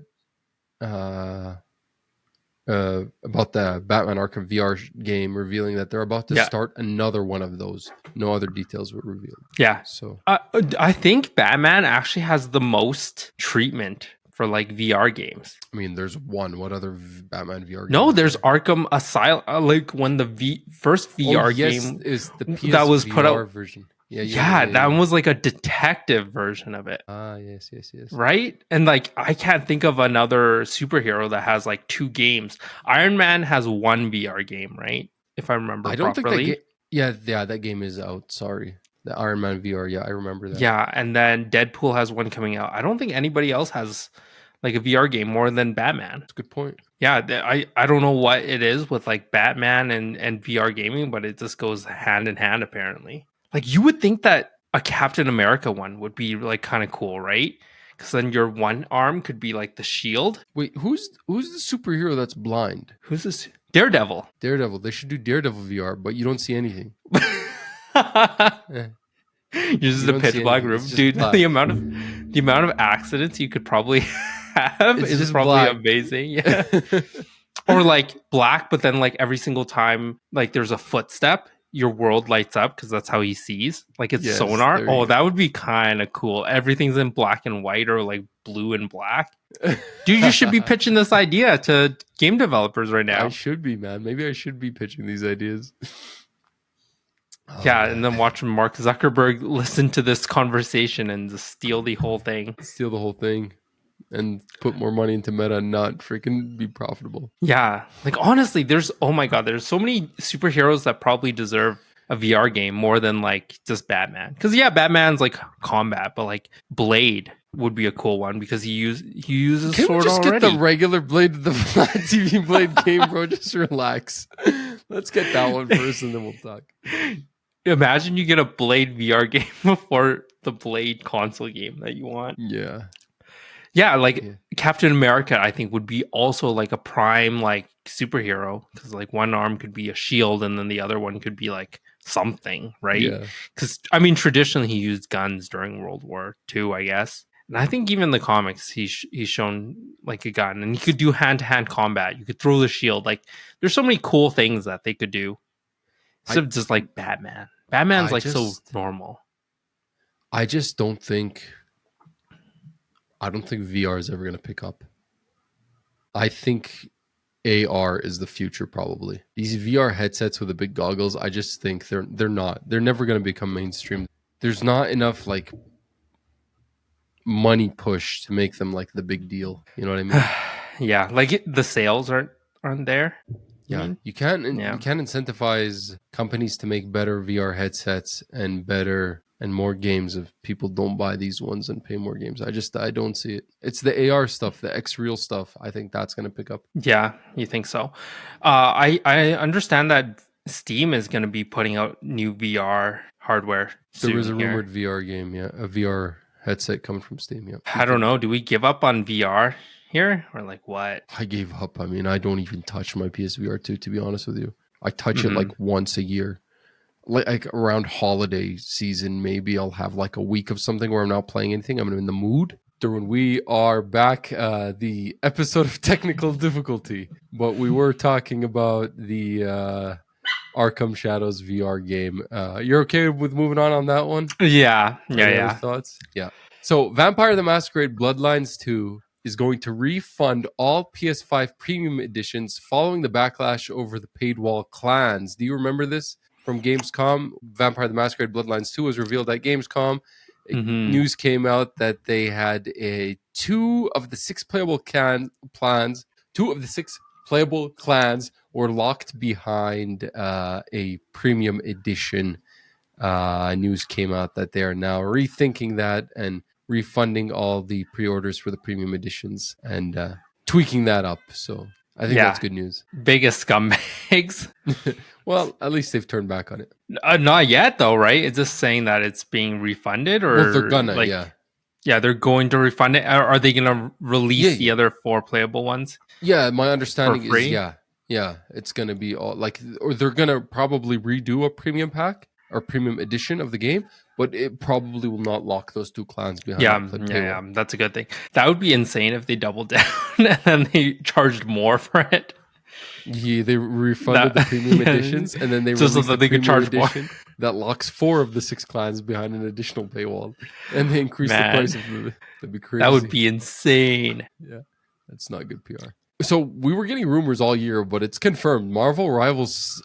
About the Batman Arkham VR game, revealing that they're about to start another one of those. No other details were revealed. Yeah. So I think Batman actually has the most treatment for, like, VR games. I mean, there's one. What other Batman VR game? No, there's Arkham Asylum. Like, when the first VR game is the PS that was put out version. Yeah, that one was like a detective version of it. Ah, yes. Right? And like I can't think of another superhero that has like 2 games. Iron Man has 1 VR game, right? If I remember I don't think that properly. game. Yeah, that game is out. Sorry, the Iron Man VR. Yeah, I remember that. Yeah, and then Deadpool has 1 coming out. I don't think anybody else has like a VR game more than Batman. That's a good point. Yeah, I don't know what it is with like Batman and VR gaming, but it just goes hand in hand apparently. Like you would think that a Captain America one would be like kind of cool, right? Because then your one arm could be like the shield. Wait, who's the superhero that's blind? Who's this? Daredevil. Daredevil. They should do Daredevil VR, but you don't see anything. Eh, You're just you a don't pitch see black anything. room, It's just dude. black. The amount of accidents you could probably have It's is just probably black. amazing. Yeah. Or like black, but then like every single time like there's a footstep, your world lights up because that's how he sees. Like it's Yes, sonar. there you Oh, go. that would be kind of cool. Everything's in black and white or like blue and black. Dude, you should be pitching this idea to game developers right now. I should be, man. Maybe I should be pitching these ideas. Oh, Yeah, man. and then watching Mark Zuckerberg listen to this conversation and just steal the whole thing. Steal the whole thing and put more money into Meta and not freaking be profitable. Yeah, like honestly, there's oh my god, there's so many superheroes that probably deserve a VR game more than like just Batman. Because yeah, Batman's like combat, but like Blade would be a cool one because he uses Can we sword just already. get the regular Blade, the flat TV Blade game, bro? Just relax. Let's get that one first, and then we'll talk. Imagine you get a Blade VR game before the Blade console game that you want. Yeah. Yeah, like Yeah. Captain America, I think would be also like a prime like superhero because like one arm could be a shield and then the other one could be like something, right? Yeah. Because I mean, traditionally he used guns during World War II, I guess, and I think even in the comics he's shown like a gun and you could do hand to hand combat. You could throw the shield. Like there's so many cool things that they could do instead of just like Batman. Batman's like so normal. I just don't think. I don't think VR is ever going to pick up. I think AR is the future probably. These VR headsets with the big goggles, I just think they're not. They're never going to become mainstream. There's not enough like money push to make them like the big deal. You know what I mean? Yeah, like the sales aren't there. Yeah, you can't Yeah. you can't incentivize companies to make better VR headsets and better and more games if people don't buy these ones and pay more games. I don't see it. It's the AR stuff, the X Real stuff. I think that's going to pick up. Yeah, you think so? I understand that Steam is going to be putting out new VR hardware. There was a soon here. rumored VR game, yeah, a VR headset coming from Steam. Yeah, I don't know. Do we give up on VR here or like what? I gave up. I mean, I don't even touch my PSVR 2, to be honest with you. I touch it like once a year. Like around holiday season, maybe I'll have like a week of something where I'm not playing anything. I'm in the mood. Durwin, we are back. The episode of technical difficulty, but we were talking about the Arkham Shadows VR game. You're okay with moving on that one? Yeah, Any other thoughts? Yeah. So, Vampire the Masquerade Bloodlines 2 is going to refund all PS5 premium editions following the backlash over the paid wall clans. Do you remember this from Gamescom? Vampire the Masquerade Bloodlines 2 was revealed at Gamescom. News came out that they had two of the six playable clans were locked behind a premium edition. News came out that they are now rethinking that and refunding all the pre-orders for the premium editions and tweaking that up. So I think that's good news. Biggest scumbags. Well, at least they've turned back on it. Not yet, though, right? It's just saying that it's being refunded, or Well, they're gonna, like, yeah, they're going to refund it. Are they going to release the other 4 playable ones? Yeah, my understanding for free? is yeah, it's gonna be all like, or they're gonna probably redo a premium pack or premium edition of the game, but it probably will not lock those 2 clans behind. Yeah, that's a good thing. That would be insane if they doubled down and then they charged more for it. Yeah, they refunded the premium editions, and then they just so released that they could charge more. That locks 4 of the 6 clans behind an additional paywall, and they increase the price of it. That'd be crazy. That would be insane. Yeah, that's not good PR. So we were getting rumors all year, but it's confirmed. Marvel's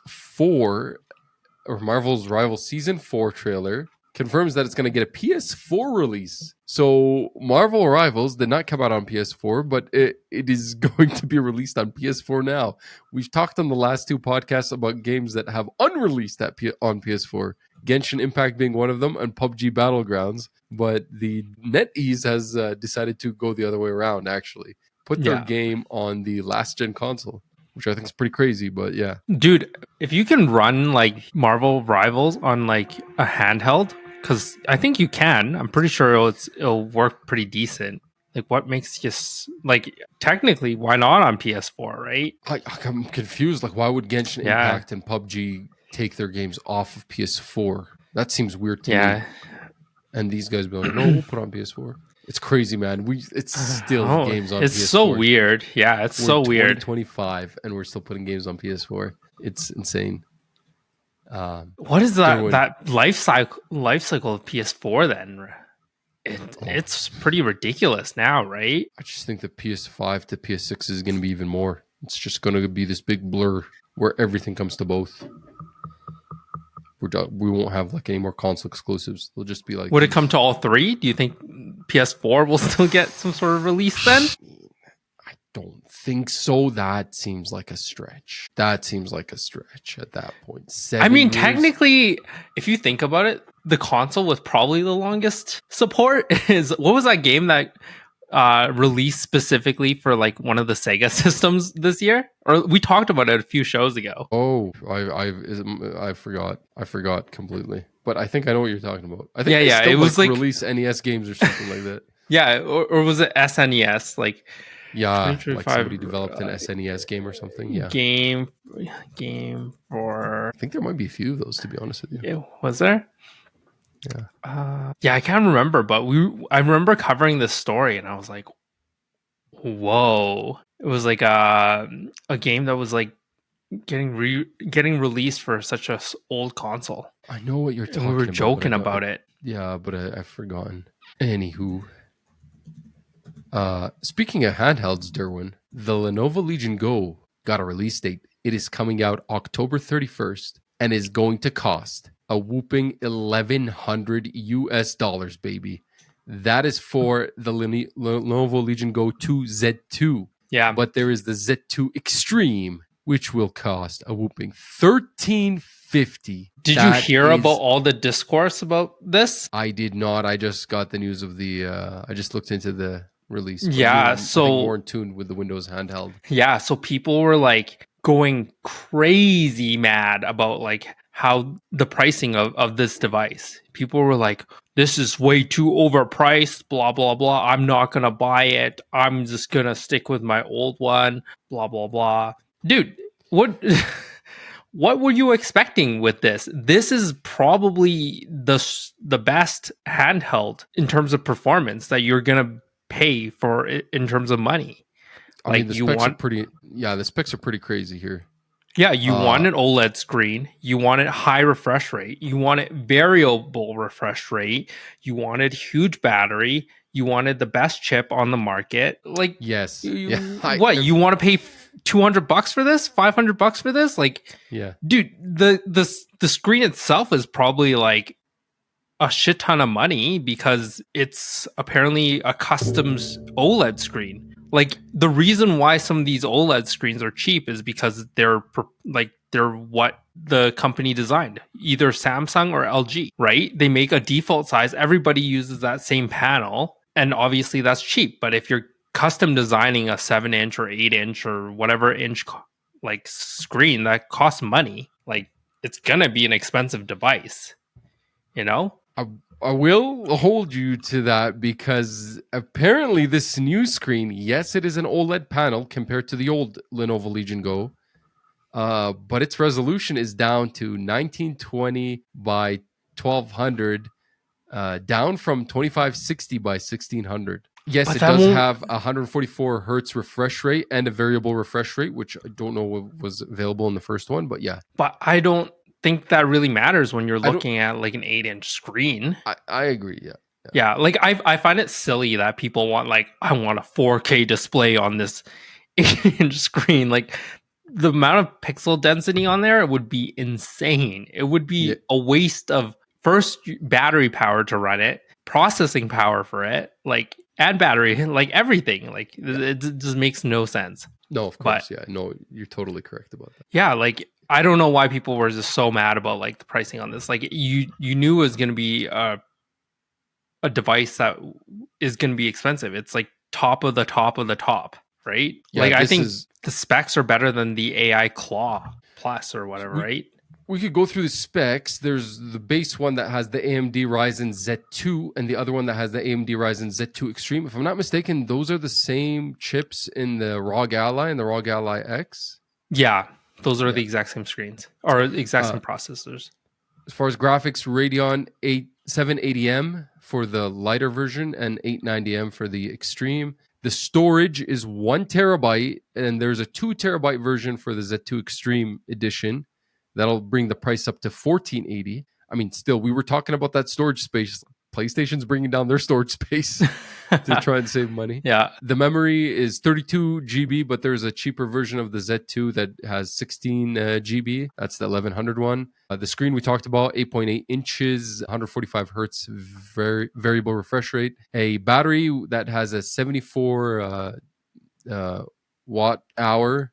Rivals Season 4 trailer confirms that it's going to get a PS4 release. So Marvel Rivals did not come out on PS4, but it is going to be released on PS4 now. We've talked on the last 2 podcasts about games that have unreleased on PS4. Genshin Impact being one of them, and PUBG Battlegrounds. But the NetEase has decided to go the other way around, actually. Put their game on the last-gen console, which I think is pretty crazy, but yeah. Dude, if you can run like Marvel Rivals on like a handheld, because I think you can. I'm pretty sure it'll work pretty decent. Like, what makes you like? Technically, why not on PS4, right? I'm confused. Like, why would Genshin Impact and PUBG take their games off of PS4? That seems weird to me. And these guys be like, no, we'll put on PS4. It's crazy, man. It's still games on PS4. It's so weird. Yeah, it's so weird. 2025, and we're still putting games on PS4. It's insane. What is that life cycle of PS4 then? It's pretty ridiculous now, right? I just think the PS5 to PS6 is going to be even more. It's just going to be this big blur where everything comes to both. We won't have like any more console exclusives. They'll just be like. Would it come to all 3? Do you think PS4 will still get some sort of release then? I don't think so. That seems like a stretch. At that point. 7 years. Technically, if you think about it, the console with probably the longest support is, what was that game that released specifically for like one of the Sega systems this year? Or we talked about it a few shows ago. Oh, I forgot completely. But I think I know what you're talking about. I think it was like release NES games or something like that. Yeah, or was it SNES? Like, yeah, like somebody developed an SNES game or something. Yeah, game for. I think there might be a few of those, to be honest with you. Yeah, was there? Yeah. I can't remember, but I remember covering this story, and I was like, "Whoa!" It was like a game that was like getting released for such a old console. I know what you're talking about. We were joking about it. Yeah, but I've forgotten. Anywho, speaking of handhelds, Durwin, the Lenovo Legion Go got a release date. It is coming out October 31st and is going to cost a whooping $1,100 baby. That is for the Lenovo Legion Go 2 Z2. Yeah. But there is the Z2 Extreme, which will cost a whooping $1,350. Did you hear about all the discourse about this? I did not. I just got the news of the I just looked into the release. Yeah, so more in tune with the Windows handheld. Yeah, so people were like going crazy mad about like how the pricing of this device. People were like, this is way too overpriced, blah, blah, blah. I'm not going to buy it. I'm just going to stick with my old one, blah, blah, blah. Dude, what were you expecting with this? This is probably the best handheld in terms of performance that you're going to pay for in terms of money. I mean, the specs are pretty crazy here. Yeah, you want an OLED screen, you wanted high refresh rate, you wanted variable refresh rate, you wanted huge battery, you wanted the best chip on the market. Like, yes, you want to pay $200 for this, $500 for this? Like, yeah, dude, the screen itself is probably like a shit ton of money because it's apparently a custom OLED screen. Like, the reason why some of these OLED screens are cheap is because they're what the company designed, either Samsung or LG, right? They make a default size. Everybody uses that same panel, and obviously that's cheap. But if you're custom designing a 7-inch or 8-inch or whatever inch like screen, that costs money. Like, it's gonna be an expensive device, you know? I will hold you to that because apparently this new screen, yes, it is an OLED panel compared to the old Lenovo Legion Go, but its resolution is down to 1920 by 1200, down from 2560 by 1600. Yes, it does have a 144 hertz refresh rate and a variable refresh rate, which I don't know was available in the first one, but yeah. But I don't think that really matters when you're looking at like an 8-inch screen. I agree. Yeah. Like I find it silly that people want like, I want a 4K display on this 8-inch screen. Like, the amount of pixel density on there would be insane. It would be a waste of first battery power to run it, processing power for it, like, and battery, like everything. Like it just makes no sense. No, of course, yeah. No, you're totally correct about that. Yeah, like I don't know why people were just so mad about like the pricing on this. Like you knew it was going to be a device that is going to be expensive. It's like top of the top of the top, right? Yeah, like I think the specs are better than the AI Claw Plus or whatever, right? We could go through the specs. There's the base one that has the AMD Ryzen Z2 and the other one that has the AMD Ryzen Z2 Extreme. If I'm not mistaken, those are the same chips in the ROG Ally and the ROG Ally X. Yeah, those are the exact same screens or the exact same processors. As far as graphics, Radeon 780M for the lighter version and 890M for the Extreme. The storage is 1 terabyte, and there's a 2 terabyte version for the Z2 Extreme Edition. That'll bring the price up to $1,480. I mean, still, we were talking about that storage space. PlayStation's bringing down their storage space to try and save money. Yeah. The memory is 32 GB, but there's a cheaper version of the Z2 that has 16 GB. That's the 1100 one. The screen we talked about, 8.8 inches, 145 hertz variable refresh rate. A battery that has a 74 watt hour.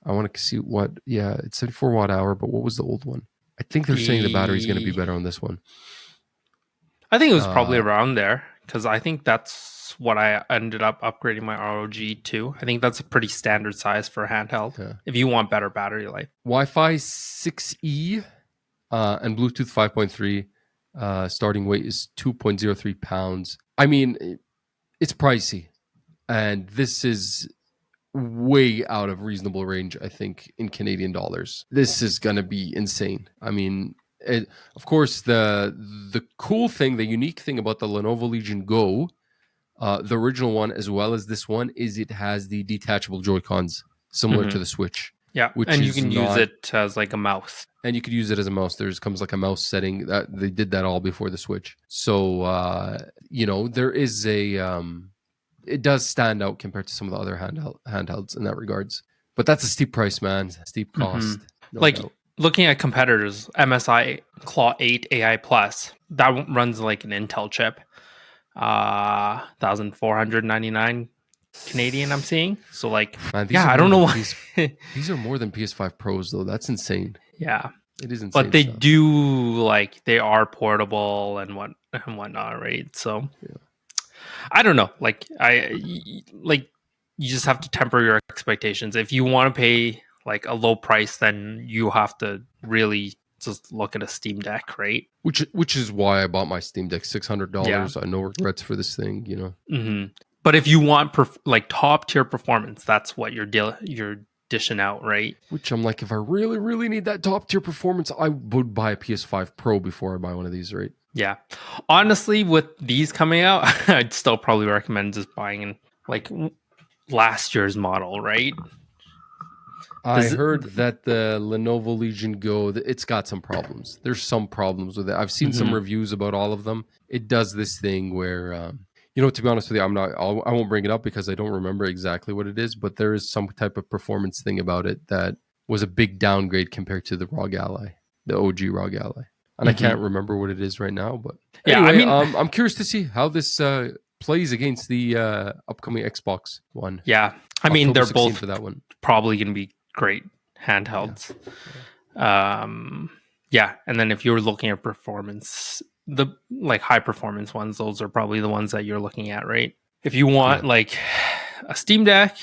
I want to see what, it's 74 watt hour, but what was the old one? I think they're saying the battery's going to be better on this one. I think it was probably around there because I think that's what I ended up upgrading my ROG to. I think that's a pretty standard size for a handheld if you want better battery life. Wi-Fi 6E and Bluetooth 5.3 starting weight is 2.03 pounds. I mean, it's pricey, and this is way out of reasonable range, I think, in Canadian dollars. This is going to be insane. I mean, of course, the cool thing, the unique thing about the Lenovo Legion Go, the original one as well as this one, is it has the detachable Joy-Cons, similar to the Switch. Yeah, and you can use it as like a mouse. And you could use it as a mouse. Comes like a mouse setting. That they did that all before the Switch. So, there is a... it does stand out compared to some of the other handhelds in that regards. But that's a steep price, man. Steep cost. No doubt. Looking at competitors, MSI Claw 8 AI Plus, that runs like an Intel chip. 1,499 Canadian, I'm seeing. So like, man, I don't know why. These are more than PS5 Pros, though. That's insane. Yeah. It is insane. But they do, like, they are portable and whatnot, right? So... yeah. I don't know. You just have to temper your expectations. If you want to pay like a low price, then you have to really just look at a Steam Deck, right? Which is why I bought my Steam Deck, $600. Yeah. I no regrets for this thing, Mm-hmm. But if you want top tier performance, that's what you're dishing out, right? Which I'm like, if I really, really need that top tier performance, I would buy a PS5 Pro before I buy one of these, right? Yeah. Honestly, with these coming out, I'd still probably recommend just buying like last year's model, right? I heard that the Lenovo Legion Go, it's got some problems. There's some problems with it. I've seen some reviews about all of them. It does this thing where, to be honest with you, I won't bring it up because I don't remember exactly what it is, but there is some type of performance thing about it that was a big downgrade compared to the ROG Ally, the OG ROG Ally. And I can't remember what it is right now, but anyway, I'm curious to see how this plays against the upcoming Xbox One. Yeah, I mean, they're both for that one. Probably going to be great handhelds. Yeah. And then if you're looking at performance, the like high performance ones, those are probably the ones that you're looking at, right? If you want like a Steam Deck,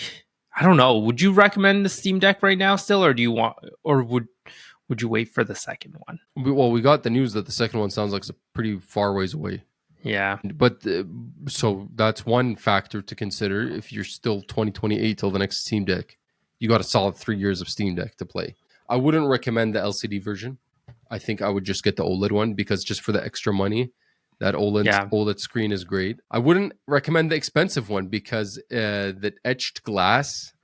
I don't know. Would you recommend the Steam Deck right now still, or would you wait for the second one? Well, we got the news that the second one sounds like it's a pretty far ways away. Yeah. But so that's one factor to consider. If you're still 2028 till the next Steam Deck, you got a solid 3 years of Steam Deck to play. I wouldn't recommend the LCD version. I think I would just get the OLED one because just for the extra money, that OLED screen is great. I wouldn't recommend the expensive one because the etched glass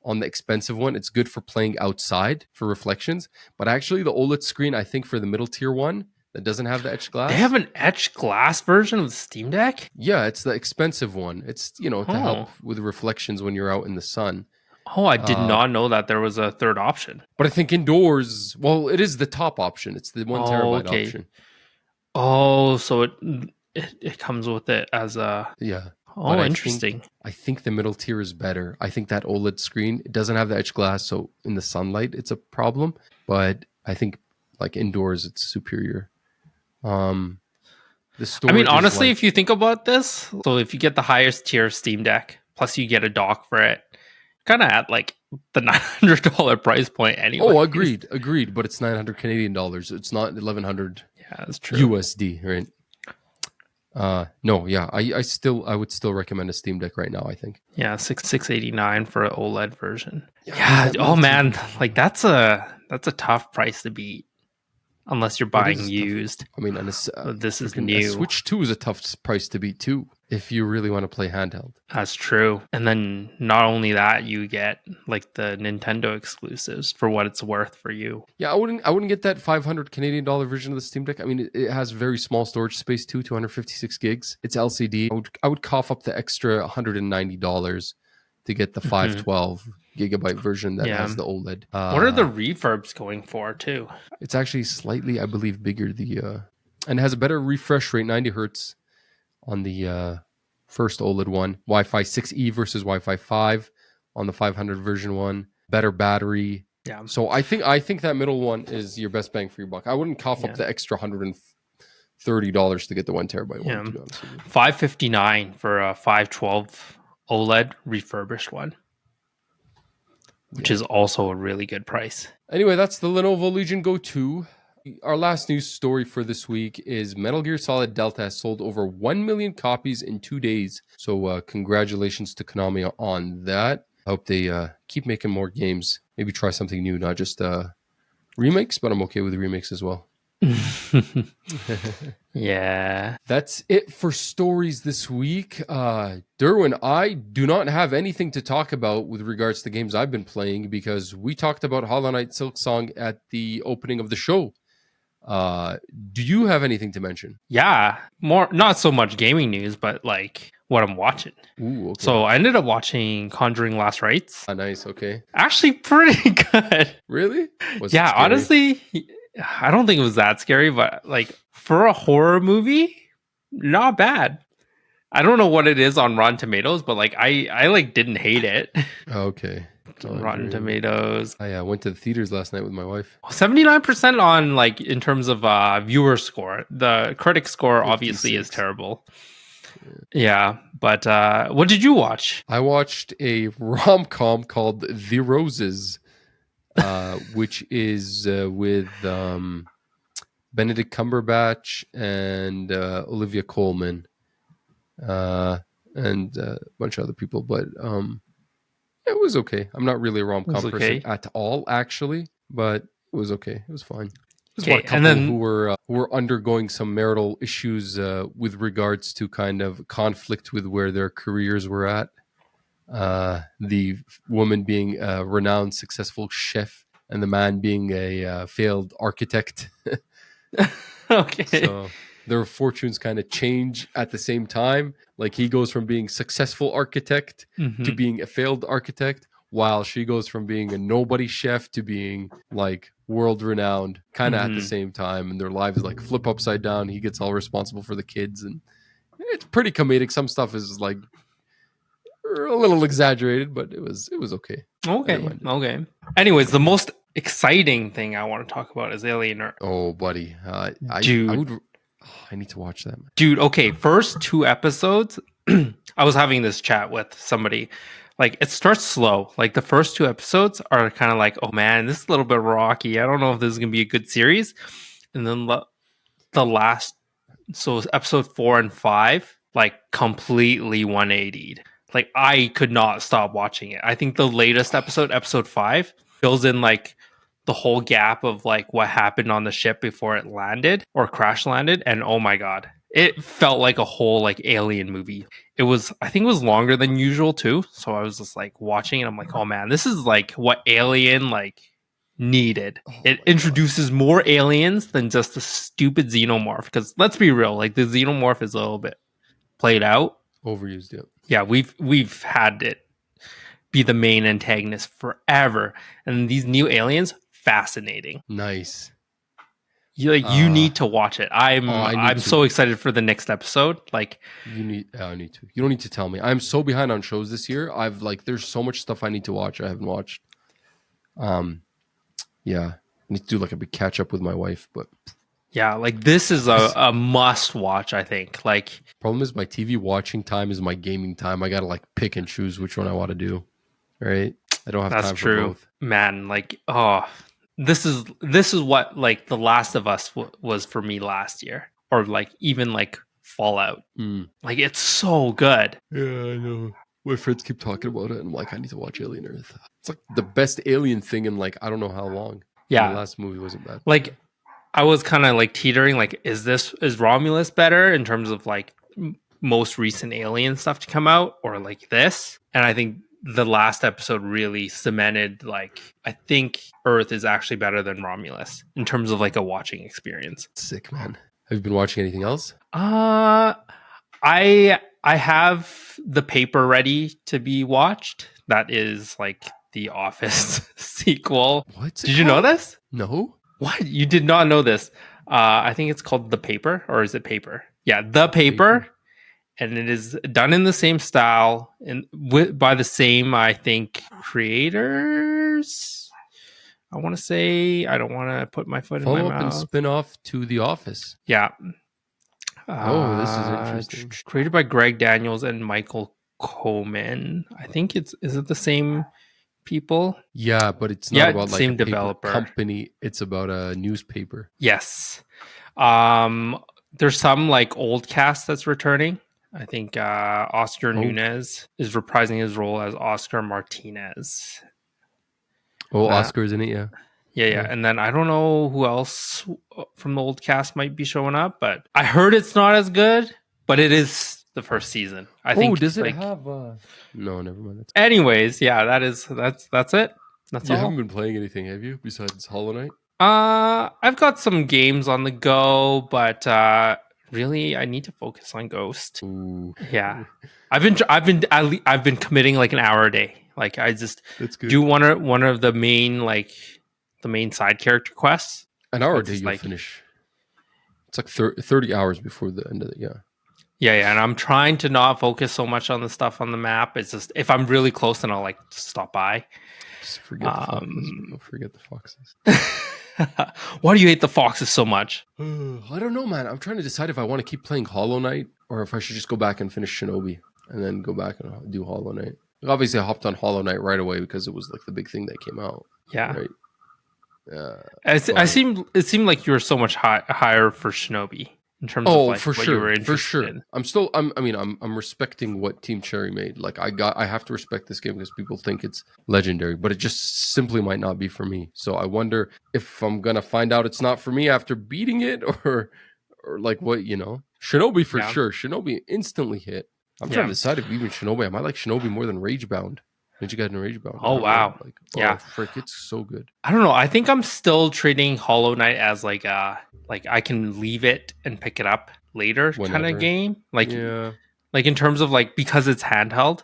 on the expensive one, it's good for playing outside for reflections. But actually, the OLED screen, I think for the middle tier one that doesn't have the etched glass. They have an etched glass version of the Steam Deck? Yeah, it's the expensive one. It's, to help with reflections when you're out in the sun. Oh, I did Uh, not know that there was a third option. but I think indoors, well, it is the top option. It's the 1 terabyte Okay. option. Oh, so it comes with it as a. Yeah. But Oh, interesting. I think the middle tier is better. I think that OLED screen, it doesn't have the edge glass, so in the sunlight it's a problem. But I think like indoors it's superior. The I mean, storage is honestly, like, if you think about this, so if you get the highest tier Steam Deck, plus you get a dock for it, kind of at like the $900 price point anyway. oh, agreed. But it's 900 Canadian dollars. It's not 1100 Yeah, that's true. USD, right? No, yeah, I would still recommend a Steam Deck right now. I think. Yeah, 689 for an OLED version. Yeah, Yeah. that Oh middle man, tier- like that's a tough price to beat unless you're It is buying tough. used. I mean, and This is freaking new. Switch 2 is a tough price to beat too, if you really want to play handheld. That's true. And then not only that, you get like the Nintendo exclusives for what it's worth for you. Yeah, I wouldn't get that 500 Canadian dollar version of the Steam Deck. I mean, it has very small storage space too, 256 gigs. It's LCD. I would cough up the extra $190 to get the 512 gigabyte version that Yeah. has the OLED. What are the refurbs going for too? It's actually slightly, I believe, bigger. And it has a better refresh rate, 90 hertz on the first OLED one. Wi-Fi 6E versus Wi-Fi 5 on the 500 version one. Better battery. Yeah. So I think that middle one is your best bang for your buck. I wouldn't cough up the extra $130 to get the 1 terabyte one. To be honest with you. $559 for a 512 OLED refurbished one, which is also a really good price. Anyway, that's the Lenovo Legion Go 2. Our last news story for this week is Metal Gear Solid Delta has sold over 1 million copies in 2 days. So congratulations to Konami on that. I hope they keep making more games. Maybe try something new, not just remakes, but I'm okay with remakes as well. Yeah. That's it for stories this week. Durwin, I do not have anything to talk about with regards to games I've been playing because we talked about Hollow Knight Silksong at the opening of the show. Do you have anything to mention? Yeah. More, not so much gaming news, but like what I'm watching. Ooh, okay. So I ended up watching Conjuring Last Rites. Nice, okay. Actually, pretty good. Really? Was it Yeah, scary? honestly, I don't think it was that scary, but like for a horror movie, not bad. I don't know what it is on Rotten Tomatoes, but like I like didn't hate it. Okay. Rotten Tomatoes. I went to the theaters last night with my wife. 79% on like in terms of viewer score. The critic score obviously is 56. terrible. Yeah, but what did you watch? I watched a rom-com called The Roses, which is with Benedict Cumberbatch and Olivia Colman, and a bunch of other people. But it was okay. I'm not really a rom-com person at all, actually, but it was okay. It was fine. It was about a couple who were undergoing some marital issues with regards to kind of conflict with where their careers were at. The woman being a renowned, successful chef, and the man being a failed architect. Okay. So their fortunes kind of change at the same time. Like he goes from being successful architect to being a failed architect, while she goes from being a nobody chef to being like world renowned, kind of at the same time. And their lives like flip upside down. He gets all responsible for the kids, and it's pretty comedic. Some stuff is like a little exaggerated, but it was okay. Okay. Anyways, the most exciting thing I want to talk about is Alien Earth. Oh, buddy. Dude. I need to watch that. Dude, okay. First 2 episodes, I was having this chat with somebody. Like, it starts slow. Like, the first 2 episodes are kind of like, oh man, this is a little bit rocky. I don't know if this is going to be a good series. And then the last, so episode 4 and 5, like, completely 180'd. Like, I could not stop watching it. I think the latest episode 5, fills in like the whole gap of like what happened on the ship before it landed or crash landed. And oh my God, it felt like a whole like alien movie. I think it was longer than usual too. So I was just like watching and I'm like, oh man, this is like what Alien like needed. It introduces more aliens than just the stupid xenomorph. Because let's be real, like the xenomorph is a little bit played out. Overused, yeah. Yeah, we've had it be the main antagonist forever. And these new aliens, fascinating. Nice. You need to watch it. I need I'm to. so excited for the next episode. Like I need to. You don't need to tell me. I'm so behind on shows this year. There's so much stuff I need to watch. I haven't watched. Yeah, I need to do like a big catch up with my wife. But yeah, like this is a must watch. I think. Like problem is my TV watching time is my gaming time. I gotta like pick and choose which one I want to do. Right? I don't have that's time true, for both. man. Like this is what like The Last of Us was for me last year, or like even like Fallout. Like it's so good. Yeah, I know. My friends keep talking about it, and I'm like, I need to watch Alien Earth. It's like the best alien thing in like I don't know how long. Yeah, the last movie wasn't bad. Like I was kind of like teetering. Like, is Romulus better in terms of like most recent Alien stuff to come out, or like this? And I think the last episode really cemented like I think Earth is actually better than Romulus in terms of like a watching experience. Sick, man. Have you been watching anything else? I have The Paper ready to be watched. That is like the Office sequel. What's it Did you know called? this? No. What? You did not know this? I think it's called The Paper, or is it Paper? Yeah, The Paper. And it is done in the same style and by the same, I think, creators. I want to say, I don't want to put my foot in my mouth. Follow up and spin off to The Office. Yeah. This is interesting. Created by Greg Daniels and Michael Coleman. I think is it the same people? Yeah, but it's not about like same a paper developer company. It's about a newspaper. Yes. There's some like old cast that's returning. I think Oscar Nunez is reprising his role as Oscar Martinez. Oscar's in it, yeah. Yeah. And then I don't know who else from the old cast might be showing up, but I heard it's not as good, but it is the first season. I think. Does it have? No, never mind. Anyways, yeah, that's it. That's you all. haven't been playing anything, have you? Besides Hollow Knight? I've got some games on the go, but really, I need to focus on Ghost. Ooh. Yeah, I've been committing like an hour a day. Like I just do one of the main side character quests. An hour a day, you'll finish. It's like 30 hours before the end of it. Yeah, and I'm trying to not focus so much on the stuff on the map. It's just if I'm really close, then I'll like just stop by. Just forget the foxes. Don't forget the foxes. Why do you hate the foxes so much? I don't know, man. I'm trying to decide if I want to keep playing Hollow Knight or if I should just go back and finish Shinobi and then go back and do Hollow Knight. Obviously, I hopped on Hollow Knight right away because it was like the big thing that came out. Yeah. Right. It seemed like you were so much higher for Shinobi in terms of like what you were interested in. I'm respecting what Team Cherry made. Like I have to respect this game because people think it's legendary, but it just simply might not be for me. So I wonder if I'm gonna find out it's not for me after beating it, or like what, Shinobi for sure. Shinobi instantly hit. I'm trying to decide if even Shinobi, I might like Shinobi more than Ragebound. Did you get in Ragebound? Oh wow! Frick, it's so good. I don't know. I think I'm still treating Hollow Knight as like I can leave it and pick it up later kind of game. Like in terms of like because it's handheld.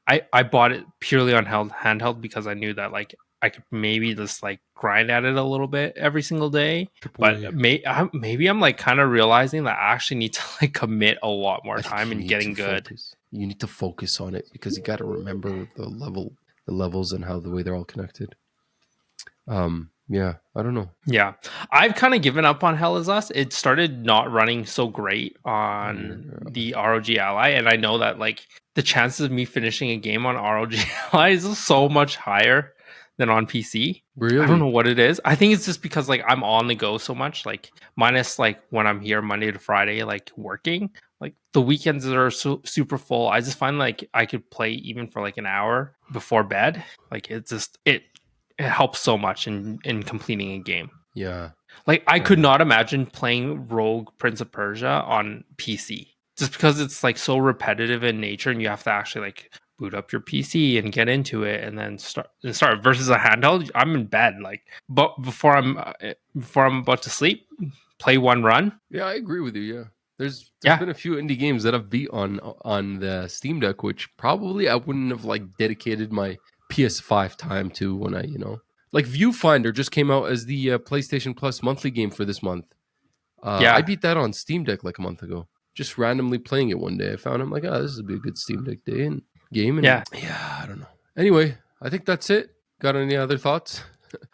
I bought it purely on handheld because I knew that like I could maybe just like grind at it a little bit every single day. But maybe I'm like kind of realizing that I actually need to like commit a lot more time in getting good. You need to focus on it because you got to remember the levels and how the way they're all connected. Yeah, I don't know. Yeah, I've kind of given up on Hell Is Us. It started not running so great on the ROG Ally, and I know that like the chances of me finishing a game on ROG Ally is so much higher than on PC. Really? I don't know what it is. I think it's just because like I'm on the go so much, like minus like when I'm here Monday to Friday, like working. Like the weekends are super full. I just find like I could play even for like an hour before bed. Like it helps so much in completing a game. Yeah. Like I could not imagine playing Rogue Prince of Persia on PC just because it's like so repetitive in nature and you have to actually like boot up your PC and get into it and then start versus a handheld. I'm in bed but before I'm about to sleep, play one run. Yeah, I agree with you. Yeah. There's Yeah. been a few indie games that I've beat on the Steam Deck, which probably I wouldn't have like dedicated my PS5 time to when I, like Viewfinder just came out as the PlayStation Plus monthly game for this month. I beat that on Steam Deck like a month ago. Just randomly playing it one day. I found I'm like, oh, this would be a good Steam Deck day and game. And Yeah. I don't know. Anyway, I think that's it. Got any other thoughts?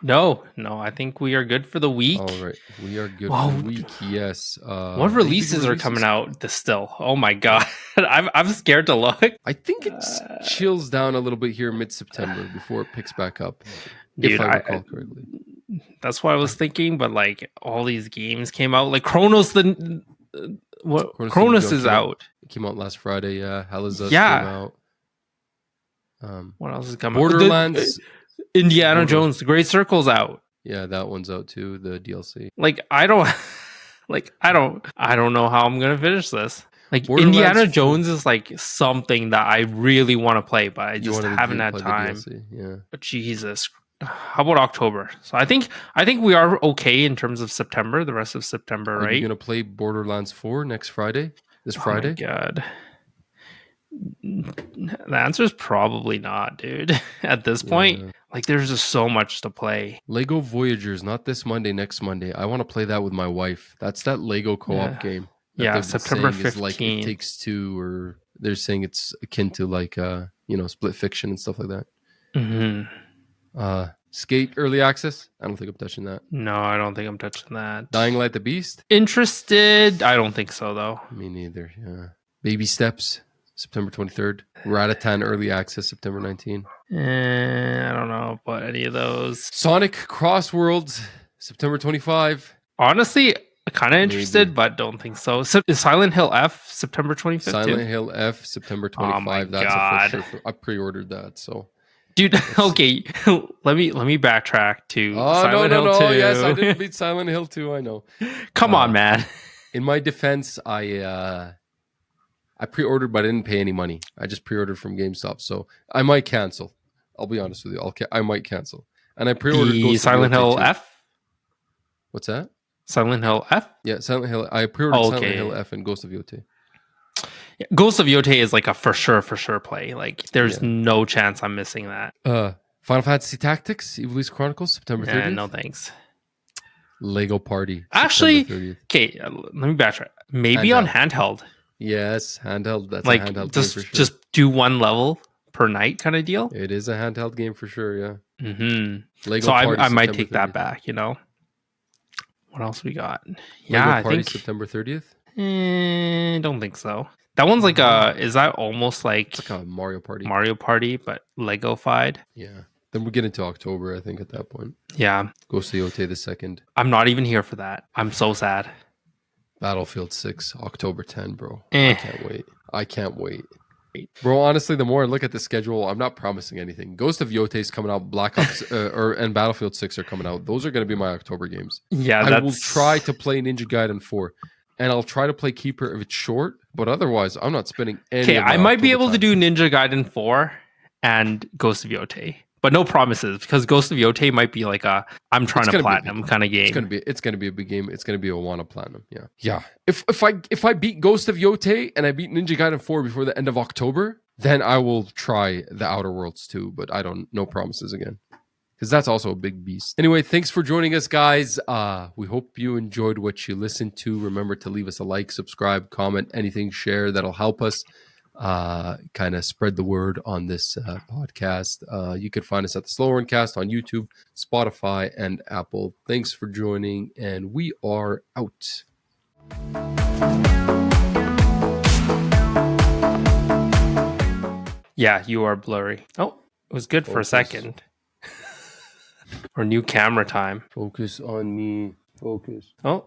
No, I think we are good for the week. All right, we are good for the week. Yes. What releases are coming out still? Oh my god, I'm scared to look. I think it chills down a little bit here mid-September before it picks back up. Dude, if I recall correctly. That's what I was thinking. But like all these games came out, like Chronos. Chronos is out. It came out last Friday. Yeah, Hell is Us came out. What else is coming? Borderlands. Indiana Jones, The Great Circle's out. Yeah, that one's out too. The DLC. Like I don't know how I'm gonna finish this. Like Indiana Jones is like something that I really want to play, but I just haven't had time. Yeah. But Jesus, how about October? So I think we are okay in terms of September. The rest of September, right? Are you gonna play Borderlands 4 next Friday? This Friday? Oh my God. The answer is probably not, dude. At this point, like there's just so much to play. Lego Voyagers, not this Monday, next Monday. I want to play that with my wife. That's that Lego co-op game. September 15th. Like It Takes Two, or they're saying it's akin to like Split Fiction and stuff like that. Mm-hmm. Skate early access. I don't think I'm touching that. No, I don't think I'm touching that. Dying Light the Beast. Interested? I don't think so though. Me neither. Yeah. Baby Steps. September 23rd. Ratatan early access September 19th. I don't know about any of those. Sonic Crossworlds September 25. Honestly, kind of interested, but don't think so. Is Silent Hill F September 25th? Silent Hill F September 25. Oh my That's God. a for sure. I pre-ordered that, so. Dude, okay. let me backtrack to Silent Hill 2. Yes, I didn't beat Silent Hill 2, I know. Come on, man. In my defense, I pre-ordered, but I didn't pay any money. I just pre-ordered from GameStop, so I might cancel. I'll be honest with you. I might cancel. And I pre-ordered Ghost Silent Hill F? What's that? Silent Hill F? Yeah, Silent Hill. I pre-ordered Silent Hill F and Ghost of Yote. Yeah, Ghost of Yote is like a for sure play. Like, there's no chance I'm missing that. Final Fantasy Tactics, Evilise Chronicles, September 30th. No thanks. Lego Party. Actually, okay, let me backtrack. Maybe handheld. On handheld. Yes, handheld. That's like, a handheld game for sure. Just do one level per night kind of deal. It is a handheld game for sure, yeah. Mm-hmm. Lego so Party, I might take 30th. that back, What else we got? Lego Party, I think September 30th? Don't think so. That one's like is that almost like... It's like a Mario Party. Mario Party, but Lego-fied. Yeah. Then we get into October, I think, at that point. Yeah. Ghost of Yote the 2nd. I'm not even here for that. I'm so sad. Battlefield 6, October 10, bro. I can't wait. Bro, honestly, the more I look at the schedule, I'm not promising anything. Ghost of Yote is coming out, Black Ops and Battlefield 6 are coming out. Those are going to be my October games. Yeah, I will try to play Ninja Gaiden 4, and I'll try to play Keeper if it's short, but otherwise, I'm not spending any. Okay, I might be able to do Ninja Gaiden 4 and Ghost of Yote. But no promises, because Ghost of Yote might be like I'm trying to platinum kind of game. It's gonna be a big game. It's gonna be a wanna platinum. Yeah. If I beat Ghost of Yote and I beat Ninja Gaiden 4 before the end of October, then I will try the Outer Worlds too. But no promises again, because that's also a big beast. Anyway, thanks for joining us, guys. We hope you enjoyed what you listened to. Remember to leave us a like, subscribe, comment, anything, share. That'll help us kind of spread the word on this podcast. You can find us at the Slow Cast on YouTube, Spotify, and Apple. Thanks for joining, and we are out. Yeah, you are blurry. Oh, it was good for a second. Or new camera time. Focus on me. Focus. Oh,